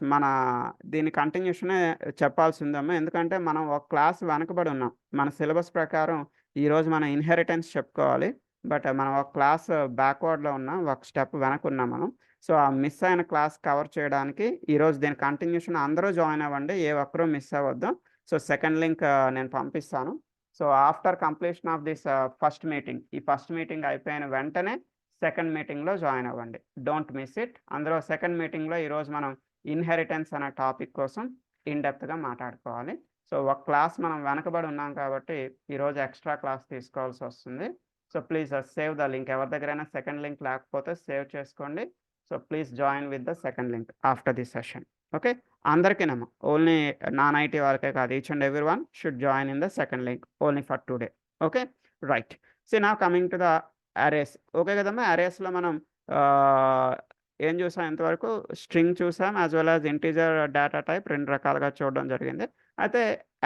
దీని కంటిన్యూషనే చెప్పాల్సి ఉందమ్మా. ఎందుకంటే మనం ఒక క్లాస్ వెనకబడి ఉన్నాం. మన సిలబస్ ప్రకారం ఈరోజు మనం ఇన్హెరిటెన్స్ చెప్పుకోవాలి. బట్ మనం ఒక క్లాస్ బ్యాక్వర్డ్లో ఉన్నాం, ఒక స్టెప్ వెనకున్నాం మనం. సో ఆ మిస్ అయిన క్లాస్ కవర్ చేయడానికి ఈరోజు దీని కంటిన్యూషన్ అందరూ జాయిన్ అవ్వండి, ఏ ఒక్కరూ మిస్ అవ్వద్దు. సో సెకండ్ లింక్ నేను పంపిస్తాను. So after completion of this first meeting, ఈ ఫస్ట్ మీటింగ్ అయిపోయిన వెంటనే సెకండ్ మీటింగ్లో జాయిన్ అవ్వండి. Don't miss it. అందులో సెకండ్ మీటింగ్లో ఈరోజు మనం ఇన్హెరిటెన్స్ అనే టాపిక్ కోసం ఇన్డెప్త్గా మాట్లాడుకోవాలి. సో ఒక క్లాస్ మనం వెనకబడి ఉన్నాం కాబట్టి ఈరోజు ఎక్స్ట్రా క్లాస్ తీసుకోవాల్సి వస్తుంది. So please save the link. ఎవరి దగ్గరైనా సెకండ్ లింక్ లేకపోతే సేవ్ చేసుకోండి. So please join with the second link after the session. Okay, అందరికీనమ్మా, ఓన్లీ నాన్ ఐటీ వాళ్ళకే కాదు, each and every one should join in the second link only for today. Okay, right. So నా coming to the arrays. Okay కదమ్మా, అరేస్లో మనం ఏం చూసాం ఇంతవరకు, స్ట్రింగ్ చూసాం as well as integer data type, 2 రకాలుగా చూడడం జరిగింది. అయితే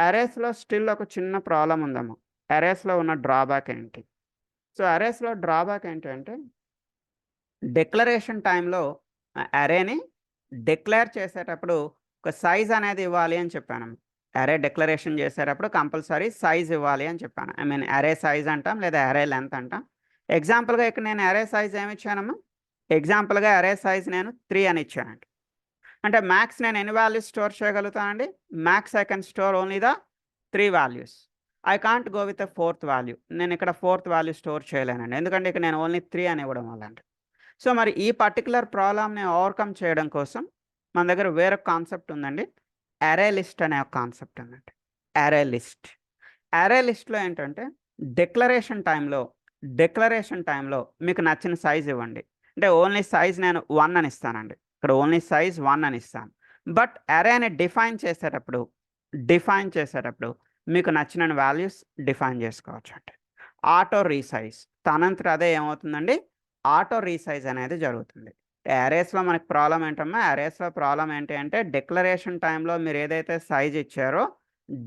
అరేస్లో స్టిల్ ఒక చిన్న ప్రాబ్లం ఉందమ్మా. అరేస్లో ఉన్న డ్రాబ్యాక్ ఏంటి, సో అరేస్లో డ్రాబ్యాక్ ఏంటంటే డిక్లరేషన్ టైంలో అరేని డిక్లేర్ చేసేటప్పుడు ఒక సైజ్ అనేది ఇవ్వాలి అని చెప్పాను. అరే డిక్లరేషన్ చేసేటప్పుడు కంపల్సరీ సైజ్ ఇవ్వాలి అని చెప్పాను. ఐ మీన్ అరే సైజ్ అంటాం లేదా అరే లెంత్ అంటాం. ఎగ్జాంపుల్గా ఇక్కడ నేను అరే సైజ్ ఏమి ఇచ్చానమ్మా? ఎగ్జాంపుల్గా అరే సైజ్ నేను 3 అని ఇచ్చానండి. అంటే మ్యాక్స్ నేను ఎన్ని వాల్యూస్ స్టోర్ చేయగలుగుతానండి? Max I can store only the 3 values. I can't go with a 4th value. నేను ఇక్కడ 4th వాల్యూ స్టోర్ చేయలేనండి. ఎందుకంటే ఇక్కడ నేను ఓన్లీ 3 అని ఇవ్వడం వల్ల అండి. సో మరి ఈ పర్టికులర్ ప్రాబ్లమ్ని ఓవర్కమ్ చేయడం కోసం మన దగ్గర వేరొక కాన్సెప్ట్ ఉందండి. అరే లిస్ట్ అనే ఒక కాన్సెప్ట్ ఉందండి. అరే లిస్ట్. అరే లిస్ట్‌లో ఏంటంటే డిక్లరేషన్ టైంలో మీకు నచ్చిన సైజ్ ఇవ్వండి. అంటే ఓన్లీ సైజ్ నేను 1 అని ఇస్తానండి. ఇక్కడ ఓన్లీ సైజ్ 1 అని ఇస్తాను. బట్ అరేని డిఫైన్ చేసేటప్పుడు మీకు నచ్చిన వాల్యూస్ డిఫైన్ చేసుకోవచ్చండి. ఆటో రీసైజ్ తనంతట అదే ఏమవుతుందండి? ఆటో రీసైజ్ అనేది జరుగుతుంది. అరేస్‌లో మనకి ప్రాబ్లమ్ ఏంటమ్మా? అరేస్‌లో ప్రాబ్లమ్ ఏంటి అంటే డిక్లరేషన్ టైంలో మీరు ఏదైతే సైజ్ ఇచ్చారో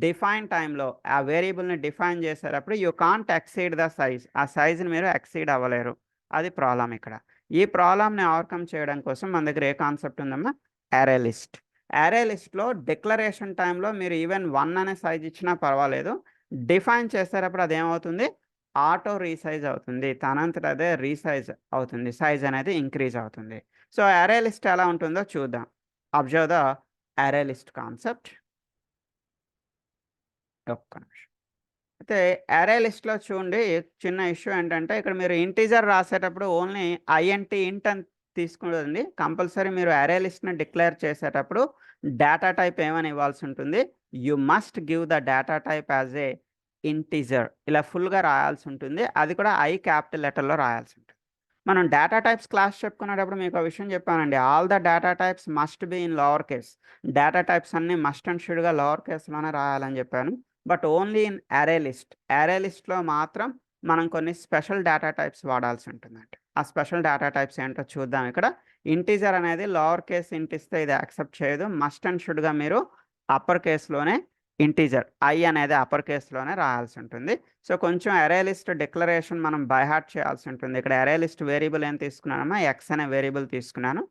డిఫైన్ టైంలో ఆ వేరియబుల్‌ని డిఫైన్ చేసేటప్పుడు you can't exceed the size. ఆ సైజ్‌ని మీరు ఎక్సీడ్ అవ్వలేరు. అది ప్రాబ్లమ్ ఇక్కడ. ఈ ప్రాబ్లమ్‌ని ఓవర్‌కమ్ చేయడం కోసం మన దగ్గర ఏ కాన్సెప్ట్ ఉందమ్మా? అరే లిస్ట్. అరే లిస్ట్‌లో డిక్లరేషన్ టైంలో మీరు ఈవెన్ 1 అనే సైజ్ ఇచ్చినా పర్వాలేదు. డిఫైన్ చేసేటప్పుడు అదేమవుతుంది? ఆటో రీసైజ్ అవుతుంది. తనంతట అదే రీసైజ్ అవుతుంది. సైజ్ అనేది ఇంక్రీజ్ అవుతుంది. సో అరే లిస్ట్ ఎలా ఉంటుందో చూద్దాం. Observe the array list concept. ఒక్క నిమిషం. అయితే అరే లిస్ట్‌లో చూడండి చిన్న ఇష్యూ ఏంటంటే ఇక్కడ మీరు ఇంటిజర్ రాసేటప్పుడు ఓన్లీ ఇంట్ అని తీసుకోదండి. కంపల్సరీ మీరు అరే లిస్ట్‌ని డిక్లేర్ చేసేటప్పుడు డేటా టైప్ ఏమని ఇవ్వాల్సి ఉంటుంది? You must give the data type as a integer. ఇలా ఫుల్‌గా రాయాల్సి ఉంటుంది. అది కూడా క్యాపిటల్ లెటర్‌లో రాయాల్సి ఉంటుంది. మనం డేటా టైప్స్ క్లాస్ చెప్పుకునేటప్పుడు మీకు ఒక విషయం చెప్పానండి. All the data types must be in lower case. Data types అన్నీ మస్ట్ అండ్ షుడ్‌గా లోవర్ కేస్‌లోనే రాయాలని చెప్పాను. బట్ ఓన్లీ ఇన్ అరే లిస్ట్. అరే లిస్ట్‌లో మాత్రం మనం కొన్ని స్పెషల్ డేటా టైప్స్ వాడాల్సి ఉంటుందండి. ఆ స్పెషల్ డేటా టైప్స్ ఏంటో చూద్దాం ఇక్కడ. ఇంటిజర్ అనేది లోవర్ కేస్ ఇంట్ ఇస్తే ఇది యాక్సెప్ట్ చేయదు. మస్ట్ అండ్ షుడ్‌గా మీరు అప్పర్ కేస్‌లోనే ఇంటిజర్ అనేది అప్పర్ కేస్‌లోనే రాయాల్సి ఉంటుంది. సో కొంచెం అరే లిస్ట్ డిక్లరేషన్ మనం బై హార్ట్ చేయాల్సి ఉంటుంది. ఇక్కడ అరే లిస్ట్ వేరియబుల్ ఏం తీసుకున్నానమ్మా? ఎక్స్ అనే వేరియబుల్ తీసుకున్నాను.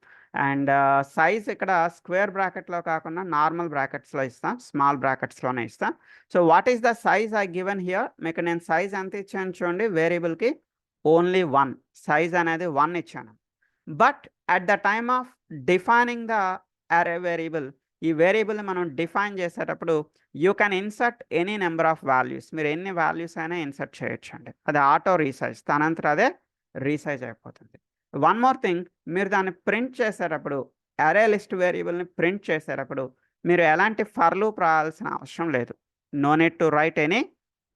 అండ్ సైజ్ ఇక్కడ స్క్వేర్ బ్రాకెట్‌లో కాకుండా నార్మల్ బ్రాకెట్స్‌లో ఇస్తాం. స్మాల్ బ్రాకెట్స్‌లోనే ఇస్తాం. So what is the size I given here? మీకు నేను సైజ్ ఎంత ఇచ్చాను చూడండి వేరియబుల్‌కి ఓన్లీ 1. సైజ్ అనేది 1 ఇచ్చాను. But at the time of defining the array variable ఈ వేరియబుల్‌ని మనం డిఫైన్ చేసేటప్పుడు you can insert any number of values. మీరు ఎన్ని వాల్యూస్ అయినా ఇన్సర్ట్ చేయొచ్చండి. అది ఆటో రీసైజ్. తనంతట అదే రీసైజ్ అయిపోతుంది. వన్ మోర్ థింగ్ మీరు దాన్ని ప్రింట్ చేసేటప్పుడు అరే లిస్ట్ వేరియబుల్‌ని ప్రింట్ చేసేటప్పుడు మీరు ఎలాంటి ఫర్ లూప్ రాయాల్సిన అవసరం లేదు. No need to write any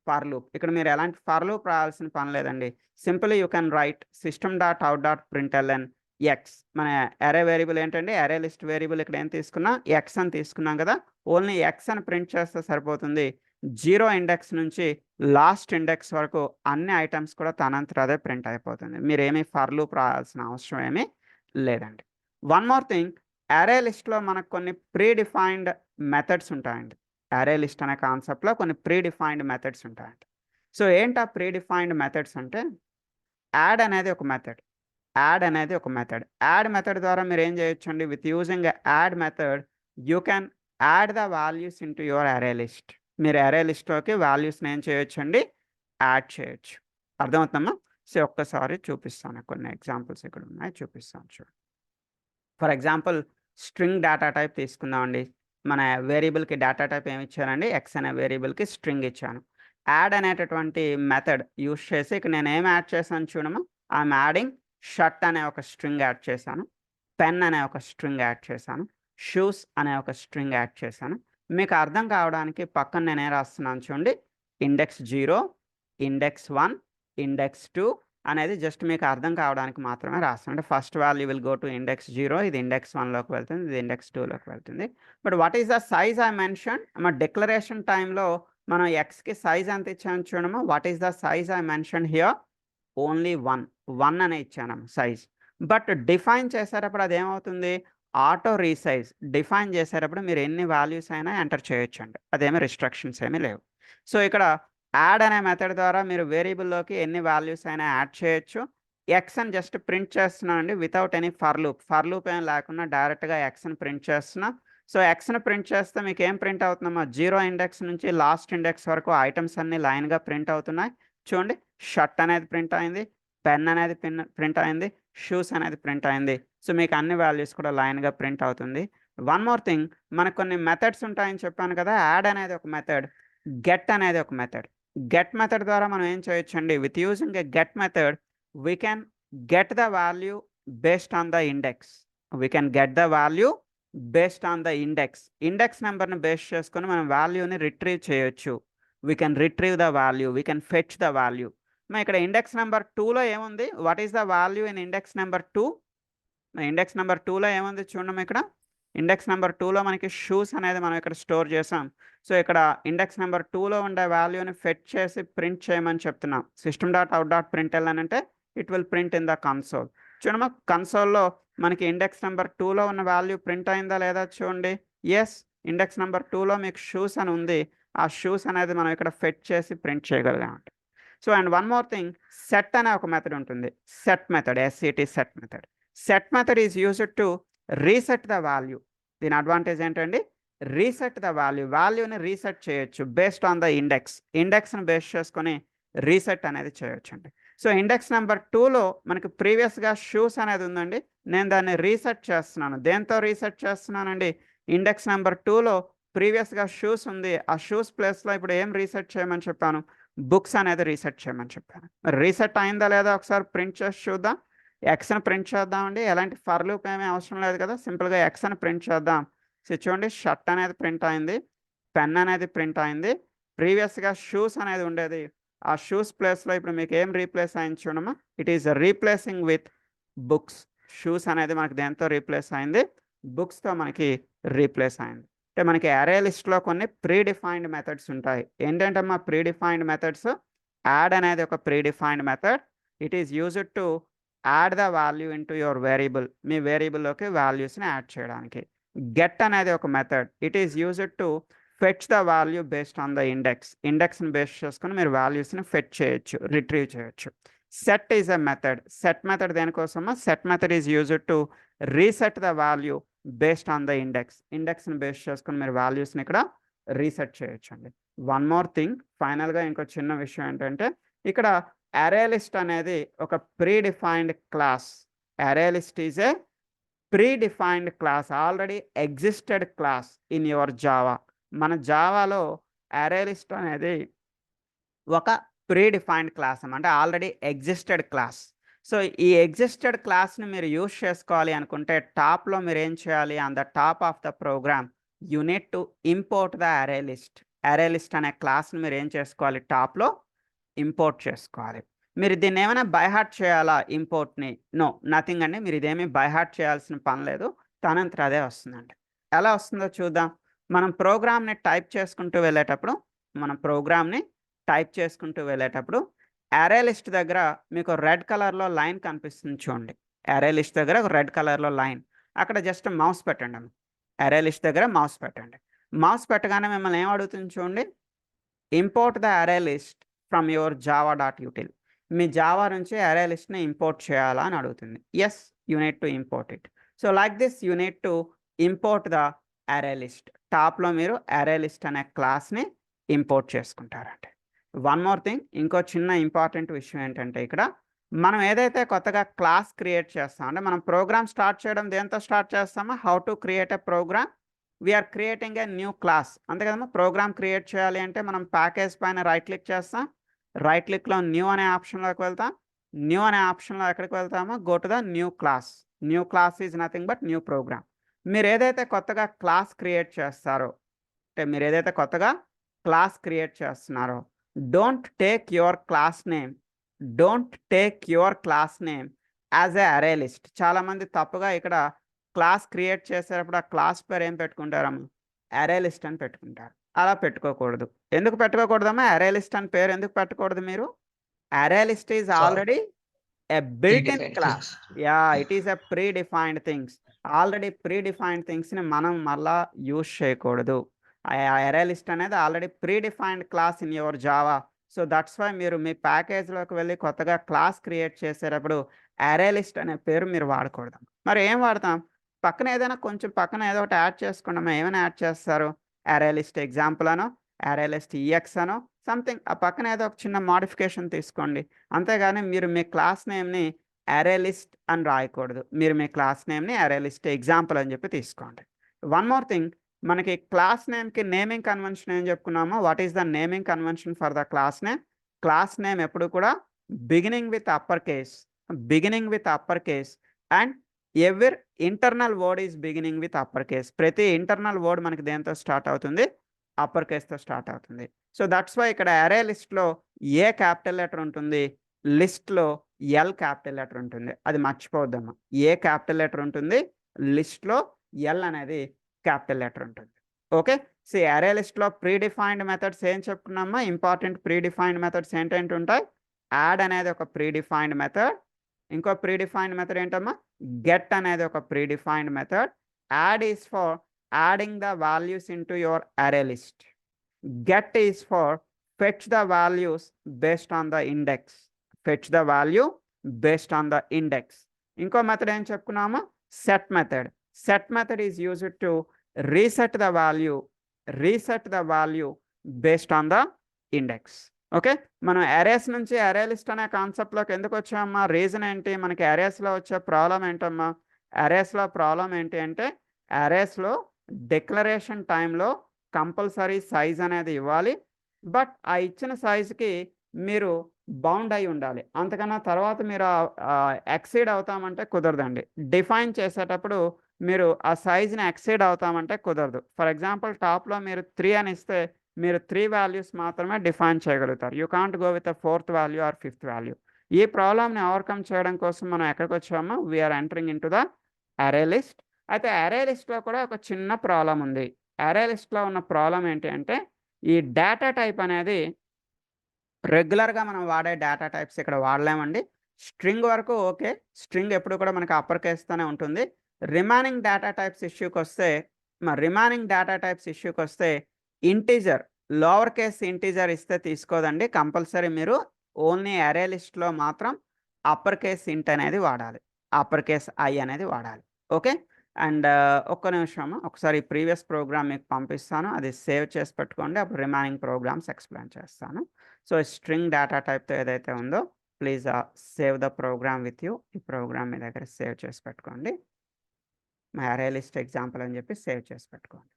for loop. ఇక్కడ మీరు ఎలాంటి ఫర్ లూప్ రాయాల్సిన పని లేదండి. Simply you can write system.out.println x. మన అరే వేరియబుల్ ఏంటండి? అరే లిస్ట్ వేరియబుల్ ఇక్కడ ఏం తీసుకున్నా? ఎక్స్ అని తీసుకున్నాం కదా! ఓన్లీ ఎక్స్ అని ప్రింట్ చేస్తే సరిపోతుంది. 0 ఇండెక్స్ నుంచి లాస్ట్ ఇండెక్స్ వరకు అన్ని ఐటెమ్స్ కూడా తనంతట అదే ప్రింట్ అయిపోతుంది. మీరేమి ఫర్ లూప్ రాయాల్సిన అవసరం ఏమీ లేదండి. వన్ మోర్ థింగ్ అరే లిస్ట్‌లో మనకు కొన్ని ప్రీ డిఫైన్డ్ మెథడ్స్ ఉంటాయండి. అరే లిస్ట్ అనే కాన్సెప్ట్‌లో కొన్ని ప్రీ డిఫైన్డ్ మెథడ్స్ ఉంటాయండి. సో ఏంటా ప్రీ డిఫైన్డ్ మెథడ్స్ అంటే యాడ్ అనేది ఒక మెథడ్. యాడ్ మెథడ్ ద్వారా మీరు ఏం చేయొచ్చండి? With using add method you can add the values into your అరే లిస్ట్. మీరు అరే లిస్ట్‌లోకి వాల్యూస్‌ని ఏం చేయొచ్చండి? యాడ్ చేయొచ్చు. అర్థమవుతుందమ్మా? సో ఒక్కసారి చూపిస్తాను. కొన్ని ఎగ్జాంపుల్స్ ఇక్కడ ఉన్నాయి చూపిస్తాను చూడండి. For example string data type తీసుకుందామండి. మన వేరియబుల్‌కి డేటా టైప్ ఏమి ఇచ్చానండి? ఎక్స్ అనే వేరియబుల్‌కి స్ట్రింగ్ ఇచ్చాను. యాడ్ అనేటటువంటి మెథడ్ యూజ్ చేసి ఇక్కడ నేను ఏమి యాడ్ చేశాను చూడమ్మా? ఐయామ్ యాడింగ్ షర్ట్ అనే ఒక స్ట్రింగ్ యాడ్ చేశాను. పెన్ అనే ఒక స్ట్రింగ్ యాడ్ చేశాను. షూస్ అనే ఒక స్ట్రింగ్ యాడ్ చేశాను. మీకు అర్థం కావడానికి పక్కన నేనేం రాస్తున్నాను చూడండి. ఇండెక్స్ 0, ఇండెక్స్ 1, ఇండెక్స్ 2 అనేది జస్ట్ మీకు అర్థం కావడానికి మాత్రమే రాస్తాను. అంటే first value will go to index 0, ఇది ఇండెక్స్ 1లోకి వెళ్తుంది, ఇది ఇండెక్స్ 2లోకి వెళ్తుంది. But what is the size I mention? మా డిక్లరేషన్ టైంలో మనం ఎక్స్‌కి సైజ్ ఎంత ఇచ్చాను చూడమ్మా? What is the size I mention here? Only 1 అనే ఇచ్చానమ్మా సైజ్. బట్ డిఫైన్ చేసేటప్పుడు అదేమవుతుంది? Auto resize. డిఫైన్ చేసేటప్పుడు మీరు ఎన్ని వాల్యూస్ అయినా ఎంటర్ చేయొచ్చండి. అదేమి రిస్ట్రిక్షన్స్ ఏమీ లేవు. సో ఇక్కడ యాడ్ అనే మెథడ్ ద్వారా మీరు వేరియబుల్లోకి ఎన్ని వాల్యూస్ అయినా యాడ్ చేయొచ్చు. ఎక్స్ అని జస్ట్ ప్రింట్ చేస్తున్నాను అండి వితౌట్ ఎనీ ఫర్ లూప్ ఏం లేకుండా డైరెక్ట్గా ఎక్స్ని ప్రింట్ చేస్తున్నా. సో ఎక్స్ని ప్రింట్ చేస్తే మీకు ఏం ప్రింట్ అవుతుందమ్మా, 0 ఇండెక్స్ నుంచి లాస్ట్ ఇండెక్స్ వరకు ఐటమ్స్ అన్ని లైన్గా ప్రింట్ అవుతున్నాయి. చూడండి, షర్ట్ అనేది ప్రింట్ అయింది, పెన్ అనేది ప్రింట్ అయింది, షూస్ అనేది ప్రింట్ అయింది. సో మీకు అన్ని వాల్యూస్ కూడా లైన్గా ప్రింట్ అవుతుంది. వన్ మోర్ థింగ్, మనకు కొన్ని మెథడ్స్ ఉంటాయని చెప్పాను కదా. యాడ్ అనేది ఒక మెథడ్, గెట్ అనేది ఒక మెథడ్. గెట్ మెథడ్ ద్వారా మనం ఏం చేయొచ్చండి, with using a get method we can get the value based on the index. We can get the value based on the index నెంబర్ని బేస్ చేసుకొని మనం వాల్యూని రిట్రీవ్ చేయొచ్చు. We can retrieve the value, we can fetch the value. మరి ఇక్కడ index number 2లో ఏముంది, what is the value in index number 2? Index number 2లో ఏముంది చూడండి. ఇక్కడ ఇండెక్స్ నెంబర్ 2లో మనకి షూస్ అనేది మనం ఇక్కడ స్టోర్ చేసాం. సో ఇక్కడ ఇండెక్స్ నెంబర్ 2లో ఉండే వాల్యూని ఫెచ్ చేసి ప్రింట్ చేయమని చెప్తున్నాం. system.out.println అంటే it will print in the console. చూడమ్మా, కన్సోల్లో మనకి ఇండెక్స్ నెంబర్ 2లో ఉన్న వాల్యూ ప్రింట్ అయిందా లేదా చూడండి. ఎస్, ఇండెక్స్ నెంబర్ 2లో మీకు షూస్ అని ఉంది. ఆ షూస్ అనేది మనం ఇక్కడ ఫెచ్ చేసి ప్రింట్ చేయగలిగాం. So and one more thing, set అనే ఒక మెథడ్ ఉంటుంది. Set method, set method. Set method is used to reset the value. దీని అడ్వాంటేజ్ ఏంటండి, రీసెట్ ద వాల్యూని రీసెట్ చేయొచ్చు బేస్డ్ ఆన్ ద ఇండెక్స్ని బేస్ చేసుకొని రీసెట్ అనేది చేయొచ్చు అండి. సో ఇండెక్స్ నెంబర్ 2లో మనకి ప్రీవియస్గా షూస్ అనేది ఉందండి. నేను దాన్ని రీసెట్ చేస్తున్నాను. దేంతో రీసెట్ చేస్తున్నానండి, ఇండెక్స్ నెంబర్ 2లో ప్రీవియస్గా షూస్ ఉంది. ఆ షూస్ ప్లేస్లో ఇప్పుడు ఏం రీసెట్ చేయమని చెప్పాను, బుక్స్ అనేది రీసెట్ చేయమని చెప్పాను. రీసెట్ అయిందా లేదా ఒకసారి ప్రింట్ చేసి చూద్దాం. ఎక్స్ని ప్రింట్ చేద్దామండి. ఎలాంటి ఫర్ లూప్ ఏమీ అవసరం లేదు కదా, సింపుల్గా ఎక్స్ అని ప్రింట్ చేద్దాం. సో చూడండి, షర్ట్ అనేది ప్రింట్ అయింది, పెన్ అనేది ప్రింట్ అయింది. ప్రీవియస్గా షూస్ అనేది ఉండేది. ఆ షూస్ ప్లేస్లో ఇప్పుడు మీకు ఏం రీప్లేస్ అయింది చూడమ్మా, it is replacing with books. Shoes అనేది మనకి దేంతో రీప్లేస్ అయింది, బుక్స్తో మనకి రీప్లేస్ అయింది. అంటే మనకి అరే లిస్ట్లో కొన్ని ప్రీడిఫైన్డ్ మెథడ్స్ ఉంటాయి. ఏంటంటమ్మా ప్రీడిఫైన్డ్ మెథడ్స్? యాడ్ అనేది ఒక predefined method. It is used to add the value into your variable. మీ వేరియబుల్లోకి వాల్యూస్ని యాడ్ చేయడానికి. గెట్ అనేది ఒక method. It is used to fetch the value based on the ఇండెక్స్ని బేస్ చేసుకొని మీరు వాల్యూస్ని ఫెచ్ చేయొచ్చు, రిట్రీవ్ చేయొచ్చు. Set is a method. Set method దేనికోసమా, set method is used to reset the value based on the ఇండెక్స్ని base చేసుకొని మీరు వాల్యూస్ని ఇక్కడ రీసెట్ చేయొచ్చు అండి. వన్ మోర్ థింగ్, ఫైనల్గా ఇంకో చిన్న విషయం ఏంటంటే, ఇక్కడ అరే లిస్ట్ అనేది ఒక predefined class. Array list is a predefined class, already existed class in your Java. మన జావాలో అరే లిస్ట్ అనేది ఒక ప్రీడిఫైన్డ్ క్లాస్ అంటే ఆల్రెడీ ఎగ్జిస్టెడ్ క్లాస్. సో ఈ ఎగ్జిస్టెడ్ క్లాస్ని మీరు యూజ్ చేసుకోవాలి అనుకుంటే టాప్లో మీరు ఏం చేయాలి, on the top of the program you need to import the array list. Array list అనే క్లాస్ని మీరు ఏం చేసుకోవాలి, టాప్లో ఇంపోర్ట్ చేసుకోవాలి. మీరు దీన్ని ఏమైనా బైహార్ట్ చేయాలా ఇంపోర్ట్ని? నో, నథింగ్ అండి. మీరు ఇదేమీ బైహార్ట్ చేయాల్సిన పని లేదు, తనంతట అదే వస్తుందండి. ఎలా వస్తుందో చూద్దాం. మనం ప్రోగ్రామ్ని టైప్ చేసుకుంటూ వెళ్ళేటప్పుడు అరే లిస్ట్ దగ్గర మీకు రెడ్ కలర్లో లైన్ కనిపిస్తుంది చూడండి. అరే లిస్ట్ దగ్గర ఒక రెడ్ కలర్లో లైన్, అక్కడ జస్ట్ మౌస్ పెట్టండి. అరే లిస్ట్ దగ్గర మౌస్ పెట్టండి. మౌస్ పెట్టగానే మిమ్మల్ని ఏం అడుగుతుంది చూడండి, import the array list from your java.util. మీ జావా నుంచి అరే లిస్ట్ని ఇంపోర్ట్ చేయాలా అని అడుగుతుంది. Yes, you need to import it. So like this you need to import the array list. టాప్లో మీరు అరే లిస్ట్ అనే క్లాస్ని ఇంపోర్ట్ చేసుకుంటారంటే. వన్ మోర్ థింగ్, ఇంకో చిన్న ఇంపార్టెంట్ విషయం ఏంటంటే, ఇక్కడ మనం ఏదైతే కొత్తగా క్లాస్ క్రియేట్ చేస్తాం అంటే మనం ప్రోగ్రామ్ స్టార్ట్ చేయడం దేంతో స్టార్ట్ చేస్తామో, how to create a program, we are creating a new class. అంతే కదమ్మా. ప్రోగ్రామ్ క్రియేట్ చేయాలి అంటే మనం ప్యాకేజ్ పైన రైట్ క్లిక్ చేస్తాం, రైట్ క్లిక్లో న్యూ అనే ఆప్షన్లోకి వెళ్తాం. న్యూ అనే ఆప్షన్లో ఎక్కడికి వెళ్తామో, go to the new class. New class is nothing but new program. మీరు ఏదైతే కొత్తగా క్లాస్ క్రియేట్ చేస్తారో, అంటే మీరు ఏదైతే కొత్తగా క్లాస్ క్రియేట్ చేస్తున్నారో, don't take your class name as a అరే లిస్ట్. చాలామంది తప్పుగా ఇక్కడ క్లాస్ క్రియేట్ చేసేటప్పుడు ఆ క్లాస్ పేరు ఏం పెట్టుకుంటారమ్మా, అరే లిస్ట్ అని పెట్టుకుంటారు. అలా పెట్టుకోకూడదు. ఎందుకు పెట్టుకోకూడదమ్మా? అరే లిస్ట్ అని పేరు ఎందుకు పెట్టకూడదు మీరు? Array list is already a built-in class. Yeah, it is a predefined things. Already predefined థింగ్స్ని మనం మళ్ళా యూజ్ చేయకూడదు. అరే లిస్ట్ అనేది already predefined class in your Java. So that's why మీరు మీ ప్యాకేజ్లోకి వెళ్ళి కొత్తగా క్లాస్ క్రియేట్ చేసేటప్పుడు అరే లిస్ట్ అనే పేరు మీరు వాడకూడదు. మరి ఏం వాడతాం? పక్కన ఏదైనా కొంచెం పక్కన ఏదో ఒకటి యాడ్ చేసుకున్నామా, ఏమైనా యాడ్ చేస్తారు? అరే లిస్ట్ ఎగ్జాంపుల్ అనో, అరే లిస్ట్ ఈఎక్స్ అనో సంథింగ్ ఆ పక్కన ఏదో ఒక చిన్న మోడిఫికేషన్ తీసుకోండి. అంతేగాని మీరు మీ క్లాస్ నేమ్‌ని అరే లిస్ట్ అని రాయకూడదు. మీరు మీ క్లాస్ నేమ్‌ని అరే లిస్ట్ ఎగ్జాంపుల్ అని చెప్పి తీసుకోండి. వన్ మోర్ థింగ్, మనకి క్లాస్ నేమ్‌కి నేమింగ్ కన్వెన్షన్ ఏం చెప్పుకున్నామో, what is the naming convention for the class name? Class name ఎప్పుడు కూడా beginning with upper case and every internal word is beginning with upper case. ప్రతి ఇంటర్నల్ వర్డ్ మనకి దేనితో start అవుతుంది? అప్పర్ కేస్‌తో స్టార్ట్ అవుతుంది. సో దట్స్ వై ఇక్కడ array లిస్ట్‌లో ఏ క్యాపిటల్ లెటర్ ఉంటుంది, లిస్ట్‌లో ఎల్ క్యాపిటల్ లెటర్ ఉంటుంది. అది మర్చిపోవద్దమ్మా. ఏ క్యాపిటల్ లెటర్ ఉంటుంది, లిస్ట్‌లో ఎల్ అనేది క్యాపిటల్ లెటర్ ఉంటుంది. ఓకే. సో అరే లిస్ట్‌లో ప్రీ డిఫైన్డ్ మెథడ్స్ ఏం చెప్పుకున్నామా? ఇంపార్టెంట్ ప్రీ డిఫైన్డ్ మెథడ్స్ ఏంటేంటి ఉంటాయి? యాడ్ అనేది ఒక ప్రీ డిఫైన్డ్ మెథడ్. ఇంకో ప్రీ డిఫైన్డ్ మెథడ్ ఏంటమ్మా? గెట్ అనేది ఒక pre defined method. Add is for adding the values into your అరే list. Get is for fetch the values based on the index. Fetch the value based on the index. ఇంకో method ఏం చెప్పుకున్నామా? Set method. Set method is used to reset the value based on the index. Okay. మనం arrays నుంచి array list అనే కాన్సెప్ట్లోకి ఎందుకు వచ్చామమ్మా? Reason ఏంటి? మనకి అరేస్లో వచ్చే ప్రాబ్లం ఏంటమ్మా? అరేస్లో ప్రాబ్లం ఏంటి అంటే, అరేస్లో డిక్లరేషన్ టైంలో కంపల్సరీ సైజ్ అనేది ఇవ్వాలి. బట్ ఆ ఇచ్చిన సైజుకి మీరు బౌండ్ అయి ఉండాలి. అంతకన్నా తర్వాత మీరు ఎక్సీడ్ అవుతామంటే కుదరదండి. డిఫైన్ చేసేటప్పుడు మీరు ఆ సైజ్‌ని ఎక్సీడ్ అవుతామంటే కుదరదు. ఫర్ ఎగ్జాంపుల్ టాప్‌లో మీరు 3 అని ఇస్తే మీరు 3 వాల్యూస్ మాత్రమే డిఫైన్ చేయగలుగుతారు. You can't go with the 4th value or 5th value. ఈ ప్రాబ్లమ్‌ని ఓవర్‌కమ్ చేయడం కోసం మనం ఎక్కడికొచ్చామో, we are entering into the array list. అయితే అరే లిస్ట్‌లో కూడా ఒక చిన్న ప్రాబ్లమ్ ఉంది. అరే లిస్ట్‌లో ఉన్న ప్రాబ్లమ్ ఏంటి అంటే, ఈ డేటా టైప్ అనేది రెగ్యులర్‌గా మనం వాడే డేటా టైప్స్ ఇక్కడ వాడలేమండి. స్ట్రింగ్ వరకు ఓకే. స్ట్రింగ్ ఎప్పుడు కూడా మనకి అప్పర్ కేస్‌తోనే ఉంటుంది. రిమైనింగ్ డేటా టైప్స్ ఇష్యూకొస్తే ఇంటిజర్, లోవర్ కేస్ ఇంటిజర్ ఇస్తే తీసుకోదండి. కంపల్సరీ మీరు ఓన్లీ అరే లిస్ట్‌లో మాత్రం అప్పర్ కేస్ ఇంట్ అనేది వాడాలి. అప్పర్ కేస్ ఐ అనేది వాడాలి. ఓకే. అండ్ ఒక్క నిమిషము. ఒకసారి ప్రీవియస్ ప్రోగ్రామ్ మీకు పంపిస్తాను. అది సేవ్ చేసి పెట్టుకోండి. అప్పుడు రిమైనింగ్ ప్రోగ్రామ్స్ ఎక్స్‌ప్లెయిన్ చేస్తాను. సో స్ట్రింగ్ డేటా టైప్‌తో ఏదైతే ఉందో please save the programme with you. ఈ ప్రోగ్రామ్ మీ దగ్గర సేవ్ చేసి పెట్టుకోండి. మై అరే లిస్ట్ ఎగ్జాంపుల్ అని చెప్పి సేవ్ చేసి పెట్టుకోండి.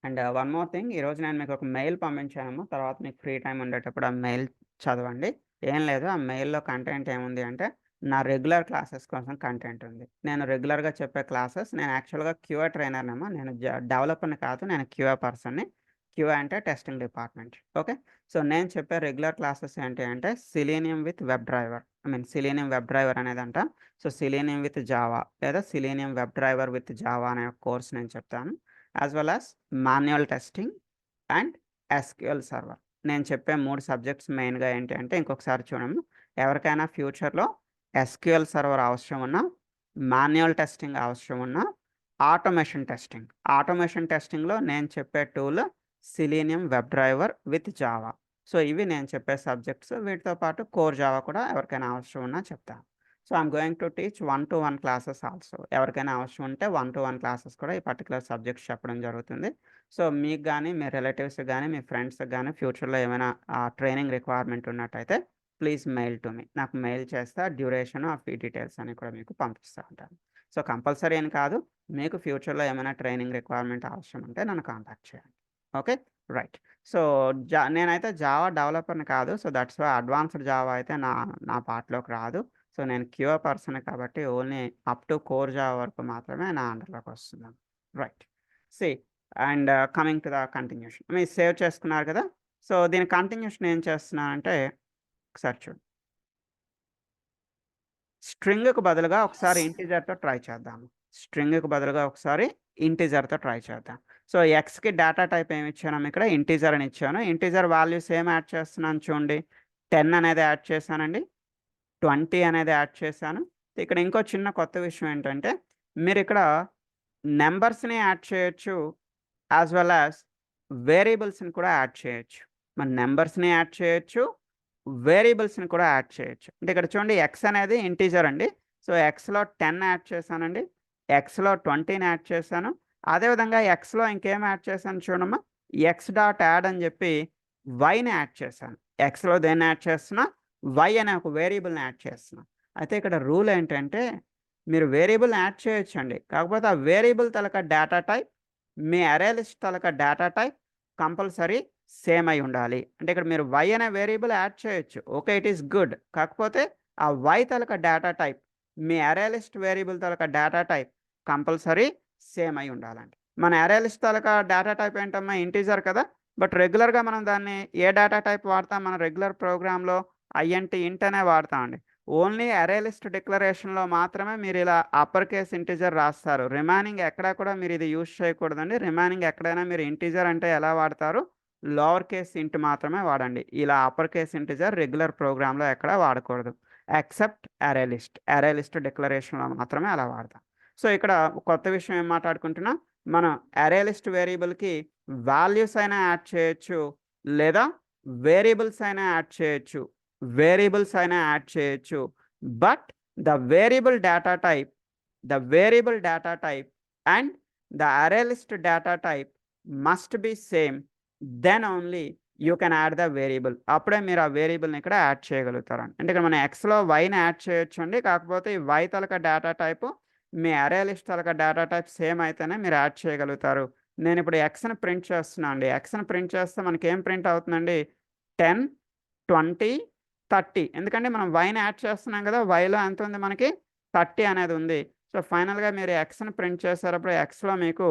అండ్ వన్ మోర్ థింగ్, ఈరోజు నేను మీకు ఒక మెయిల్ పంపించాను. తర్వాత మీకు ఫ్రీ టైమ్ ఉండేటప్పుడు ఆ మెయిల్ చదవండి. ఏం లేదు, ఆ మెయిల్‌లో కంటెంట్ ఏముంది అంటే, నా రెగ్యులర్ క్లాసెస్ కోసం కంటెంట్ ఉంది. నేను రెగ్యులర్‌గా చెప్పే క్లాసెస్, నేను యాక్చువల్‌గా క్యూఏ ట్రైనర్‌నేమో. నేను డెవలపర్‌ని కాదు, నేను క్యూఏ పర్సన్‌ని. క్యూఏ అంటే టెస్టింగ్ డిపార్ట్మెంట్. ఓకే. సో నేను చెప్పే రెగ్యులర్ క్లాసెస్ ఏంటి అంటే, selenium with web driver. Selenium web driver అనేదంట. సో సెలీనియం విత్ జావా లేదా selenium web driver with Java అనే కోర్స్ నేను చెప్తాను. As well as manual testing and SQL server. నేను చెప్పే 3 సబ్జెక్ట్స్ మెయిన్‌గా ఏంటి అంటే, ఇంకొకసారి చూడండి. ఎవరికైనా ఫ్యూచర్‌లో ఎస్‌క్యూఎల్ సర్వర్ అవసరం ఉన్నా, మాన్యువల్ టెస్టింగ్ అవసరం ఉన్నా, ఆటోమేషన్ టెస్టింగ్‌లో నేను చెప్పే tool selenium web driver with Java. So ఇవి నేను చెప్పే సబ్జెక్ట్స్. వీటితో పాటు కోర్ జావా కూడా ఎవరికైనా అవసరం ఉన్నా చెప్తాను. So I'm going to teach 1-to-1 classes also. ఎవరికైనా అవసరం ఉంటే 1-to-1 క్లాసెస్ కూడా ఈ పర్టిక్యులర్ సబ్జెక్ట్స్ చెప్పడం జరుగుతుంది. సో మీకు గానీ, మీ రిలేటివ్స్‌కి గానీ, మీ ఫ్రెండ్స్‌కి గానీ ఫ్యూచర్‌లో ఏమైనా ట్రైనింగ్ రిక్వైర్మెంట్ ఉన్నట్టయితే ప్లీజ్ మెయిల్ టు మీ. నాకు మెయిల్ చేస్తే డ్యూరేషన్, ఆ ఫీ డీటెయిల్స్ అన్నీ కూడా మీకు పంపిస్తా ఉంటాను. సో కంపల్సరీ అని కాదు, మీకు ఫ్యూచర్‌లో ఏమైనా ట్రైనింగ్ రిక్వైర్మెంట్ అవసరం ఉంటే నన్ను కాంటాక్ట్ చేయండి. ఓకే. రైట్. సో నేనైతే జావా డెవలపర్‌ని కాదు. So that's why advanced Java అయితే నా పార్ట్‌లోకి రాదు. సో నేను క్యూఏ పర్సన్ కాబట్టి only up to core Java వరకు మాత్రమే నా అండర్‌లోకి వస్తుందండి. Right. See and coming to the continuation. మీరు సేవ్ చేసుకున్నారు కదా! సో దీని కంటిన్యూషన్ ఏం చేస్తున్నానంటే, ఒకసారి చూడండి. స్ట్రింగ్‌కి బదులుగా ఒకసారి ఇంటిజర్‌తో ట్రై చేద్దాము. సో ఎక్స్‌కి డేటా టైప్ ఏమి ఇచ్చాను ఇక్కడ? ఇంటిజర్ అని ఇచ్చాను. ఇంటిజర్ వాల్యూస్ ఏమి యాడ్ చేస్తున్నాను చూడండి. 10 అనేది యాడ్ చేశానండి. 20 అనేది యాడ్ చేశాను. ఇక్కడ ఇంకో చిన్న కొత్త విషయం ఏంటంటే, మీరిక్కడ నంబర్స్‌ని యాడ్ చేయొచ్చు. యాజ్ వెల్ యాజ్ వేరియబుల్స్ని కూడా యాడ్ చేయొచ్చు. మన నెంబర్స్ని యాడ్ చేయొచ్చు, వేరియబుల్స్ని కూడా యాడ్ చేయొచ్చు. అంటే ఇక్కడ చూడండి ఎక్స్ అనేది ఇంటీజర్ అండి. సో ఎక్స్లో 10 యాడ్ చేశానండి, ఎక్స్లో 20ని యాడ్ చేశాను. అదేవిధంగా ఎక్స్లో ఇంకేం యాడ్ చేశాను చూడమ్మా, ఎక్స్ డాట్ యాడ్ అని చెప్పి వైని యాడ్ చేశాను. ఎక్స్లో దేన్ని యాడ్ చేస్తున్నా, వై అనే ఒక వేరియబుల్ని యాడ్ చేస్తున్నా. అయితే ఇక్కడ రూల్ ఏంటంటే మీరు వేరియబుల్ని యాడ్ చేయొచ్చండి, కాకపోతే ఆ వేరియబుల్ తాలూకా డేటా టైప్ మీ అరే లిస్ట్ తాలూకా డేటా టైప్ కంపల్సరీ సేమ్ అయి ఉండాలి. అంటే ఇక్కడ మీరు వై అనే వేరియబుల్ యాడ్ చేయొచ్చు, ఓకే, ఇట్ ఈస్ గుడ్. కాకపోతే ఆ వై తాలూకా డేటా టైప్ మీ అరే లిస్ట్ వేరియబుల్ తాలూకా డేటా టైప్ కంపల్సరీ సేమ్ అయి ఉండాలండి. మన అరే లిస్ట్ తాలూకా డేటా టైప్ ఏంటమ్మా, ఇంటీజర్ కదా. బట్ రెగ్యులర్గా మనం దాన్ని ఏ డేటా టైప్ వాడతాం, మన రెగ్యులర్ ప్రోగ్రాంలో ఐఎన్టీ ఇంట్ అనే వాడతామండి. ఓన్లీ అరే లిస్ట్ డిక్లరేషన్లో మాత్రమే మీరు ఇలా అప్పర్ కేస్ ఇంటీజర్ రాస్తారు. రిమైనింగ్ ఎక్కడా కూడా మీరు ఇది యూజ్ చేయకూడదండి. రిమైనింగ్ ఎక్కడైనా మీరు ఇంటీజర్ అంటే ఎలా వాడతారు, లోవర్ కేస్ ఇంట్ మాత్రమే వాడండి. ఇలా అప్పర్ కేస్ ఇంటీజర్ రెగ్యులర్ ప్రోగ్రాంలో ఎక్కడా వాడకూడదు, ఎక్సెప్ట్ అరే లిస్ట్ డిక్లరేషన్లో మాత్రమే అలా వాడతాం. సో ఇక్కడ కొత్త విషయం ఏం మాట్లాడుకుంటున్నా, మనం అరే లిస్ట్ వేరియబుల్కి వాల్యూస్ అయినా యాడ్ చేయొచ్చు, లేదా వేరియబుల్స్ అయినా యాడ్ చేయొచ్చు, but the variable data type and the array list data type must be same, then only you can add the variable. అప్పుడే మీరు ఆ వేరియబుల్ని ఇక్కడ యాడ్ చేయగలుగుతారండి. అంటే ఇక్కడ మన ఎక్స్లో వైని యాడ్ చేయొచ్చు అండి, కాకపోతే ఈ వై తాలూకా డేటా టైపు మీ అరే లిస్ట్ తాలూకా డేటా టైప్ సేమ్ అయితేనే మీరు యాడ్ చేయగలుగుతారు. నేను ఇప్పుడు ఎక్స్ని ప్రింట్ చేస్తున్నాను అండి. ఎక్స్ని ప్రింట్ చేస్తే మనకి ఏం ప్రింట్ అవుతుందండి, 10, 20, 30. ఎందుకంటే మనం వైని యాడ్ చేస్తున్నాం కదా, వైలో ఎంత ఉంది మనకి 30 అనేది ఉంది. సో ఫైనల్గా మీరు ఎక్స్ని ప్రింట్ చేసేటప్పుడు ఎక్స్లో మీకు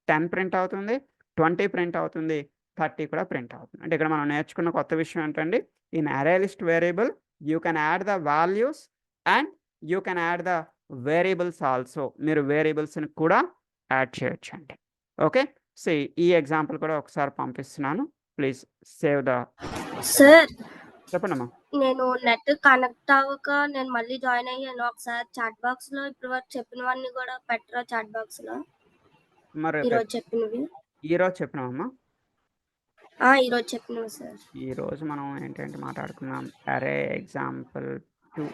10 ప్రింట్ అవుతుంది, 20 ప్రింట్ అవుతుంది, 30 కూడా ప్రింట్ అవుతుంది. అంటే ఇక్కడ మనం నేర్చుకున్న కొత్త విషయం ఏంటండి, ఇన్ అరే list variable you can add the values and you can add the variables also. మీరు వేరియబుల్స్ని కూడా యాడ్ చేయొచ్చు అండి. ఓకే, సో ఈ ఎగ్జాంపుల్ కూడా ఒకసారి పంపిస్తున్నాను, ప్లీజ్ సేవ్ ద. సార్ చెప్పండమ్మా. నేను నెట్ కనెక్ట్ అవ్వక నేను మళ్ళీ జాయిన్ అయ్యాను. ఒకసారి చాట్ బాక్స్ లో ఇప్పటి వరకు చెప్పినవన్నీ కూడా పెట్టరా చాట్ బాక్స్ లో, మరి ఈరోజు చెప్పినవి? ఈరోజు చెప్పినామమ్మా, ఈరోజు చెప్పినవి సార్. ఈరోజు మనం ఏంటంటే మాట్లాడుకున్నాం అరే ఎగ్జాంపుల్ 2.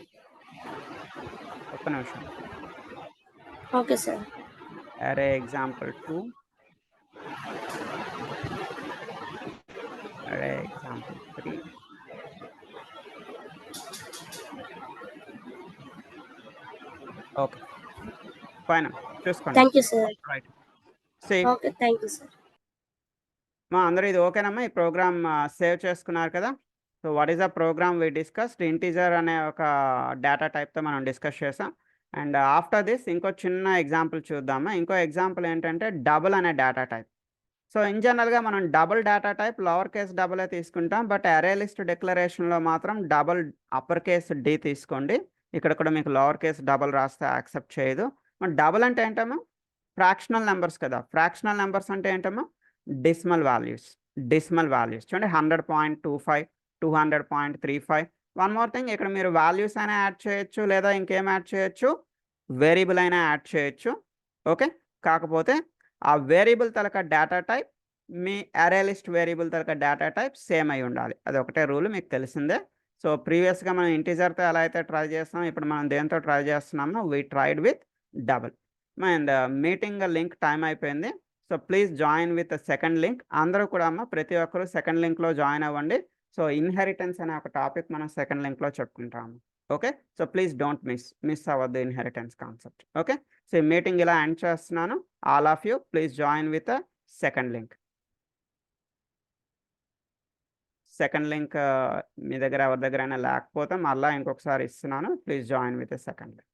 ఒక్క నిమిషం. Okay sir. అరే example 2, array example 3, okay fine, చూసుకోండి. Thank you sir. Right, save. Okay, thank you sir. మా అందరూ ఇది ఓకేనమ్మా, ఈ ప్రోగ్రామ్ సేవ్ చేసుకున్నారు కదా. So what is the program we discussed, integer అనే ఒక డేటా టైప్తో మనం డిస్కస్ చేసాం. అండ్ ఆఫ్టర్ దిస్ ఇంకో చిన్న ఎగ్జాంపుల్ చూద్దామా. ఇంకో ఎగ్జాంపుల్ ఏంటంటే డబుల్ అనే డేటా టైప్. సో ఇన్ జనరల్గా మనం double data type lower case డబులే తీసుకుంటాం, బట్ అరే లిస్ట్ డిక్లరేషన్లో మాత్రం డబుల్ అప్పర్ కేస్ డి తీసుకోండి. ఇక్కడ కూడా మీకు లోవర్ కేస్ డబుల్ రాస్తే యాక్సెప్ట్ చేయదు. మరి డబుల్ అంటే ఏంటమ్మా, ఫ్రాక్షనల్ నెంబర్స్ కదా. ఫ్రాక్షనల్ నెంబర్స్ అంటే ఏంటమ్మా, డెసిమల్ వాల్యూస్. చూడండి 100.25, 200.35. వన్ మోర్ థింగ్, ఇక్కడ మీరు వాల్యూస్ అయినా యాడ్ చేయొచ్చు, లేదా ఇంకేం యాడ్ చేయొచ్చు, వేరియబుల్ అయినా యాడ్ చేయొచ్చు. ఓకే, కాకపోతే ఆ వేరియబుల్ తలక డేటా టైప్ మీ అరే లిస్ట్ వేరియబుల్ తలక డేటా టైప్ సేమ్ అయి ఉండాలి. అది ఒకటే రూల్, మీకు తెలిసిందే. సో ప్రీవియస్గా మనం ఇంటీజర్తో ఎలా అయితే ట్రై చేస్తాం, ఇప్పుడు మనం దేంతో ట్రై చేస్తున్నామో we tried with double. And meeting link time అయిపోయింది. So please join with second link. అందరూ కూడా అమ్మ ప్రతి ఒక్కరు సెకండ్ లింక్లో జాయిన్ అవ్వండి. సో ఇన్హెరిటెన్స్ అనే ఒక టాపిక్ మనం సెకండ్ లింక్లో చెప్పుకుంటాము. Okay, so please don't miss అవ్వద్దు ఇన్హెరిటెన్స్ కాన్సెప్ట్. ఓకే, సో ఈ మీటింగ్ ఇలా ఎండ్ చేస్తున్నాను. All of you please join with second link. Second link మీ దగ్గర ఎవరి దగ్గరైనా లేకపోతే మళ్ళీ ఇంకొకసారి ఇస్తున్నాను, please join with second link.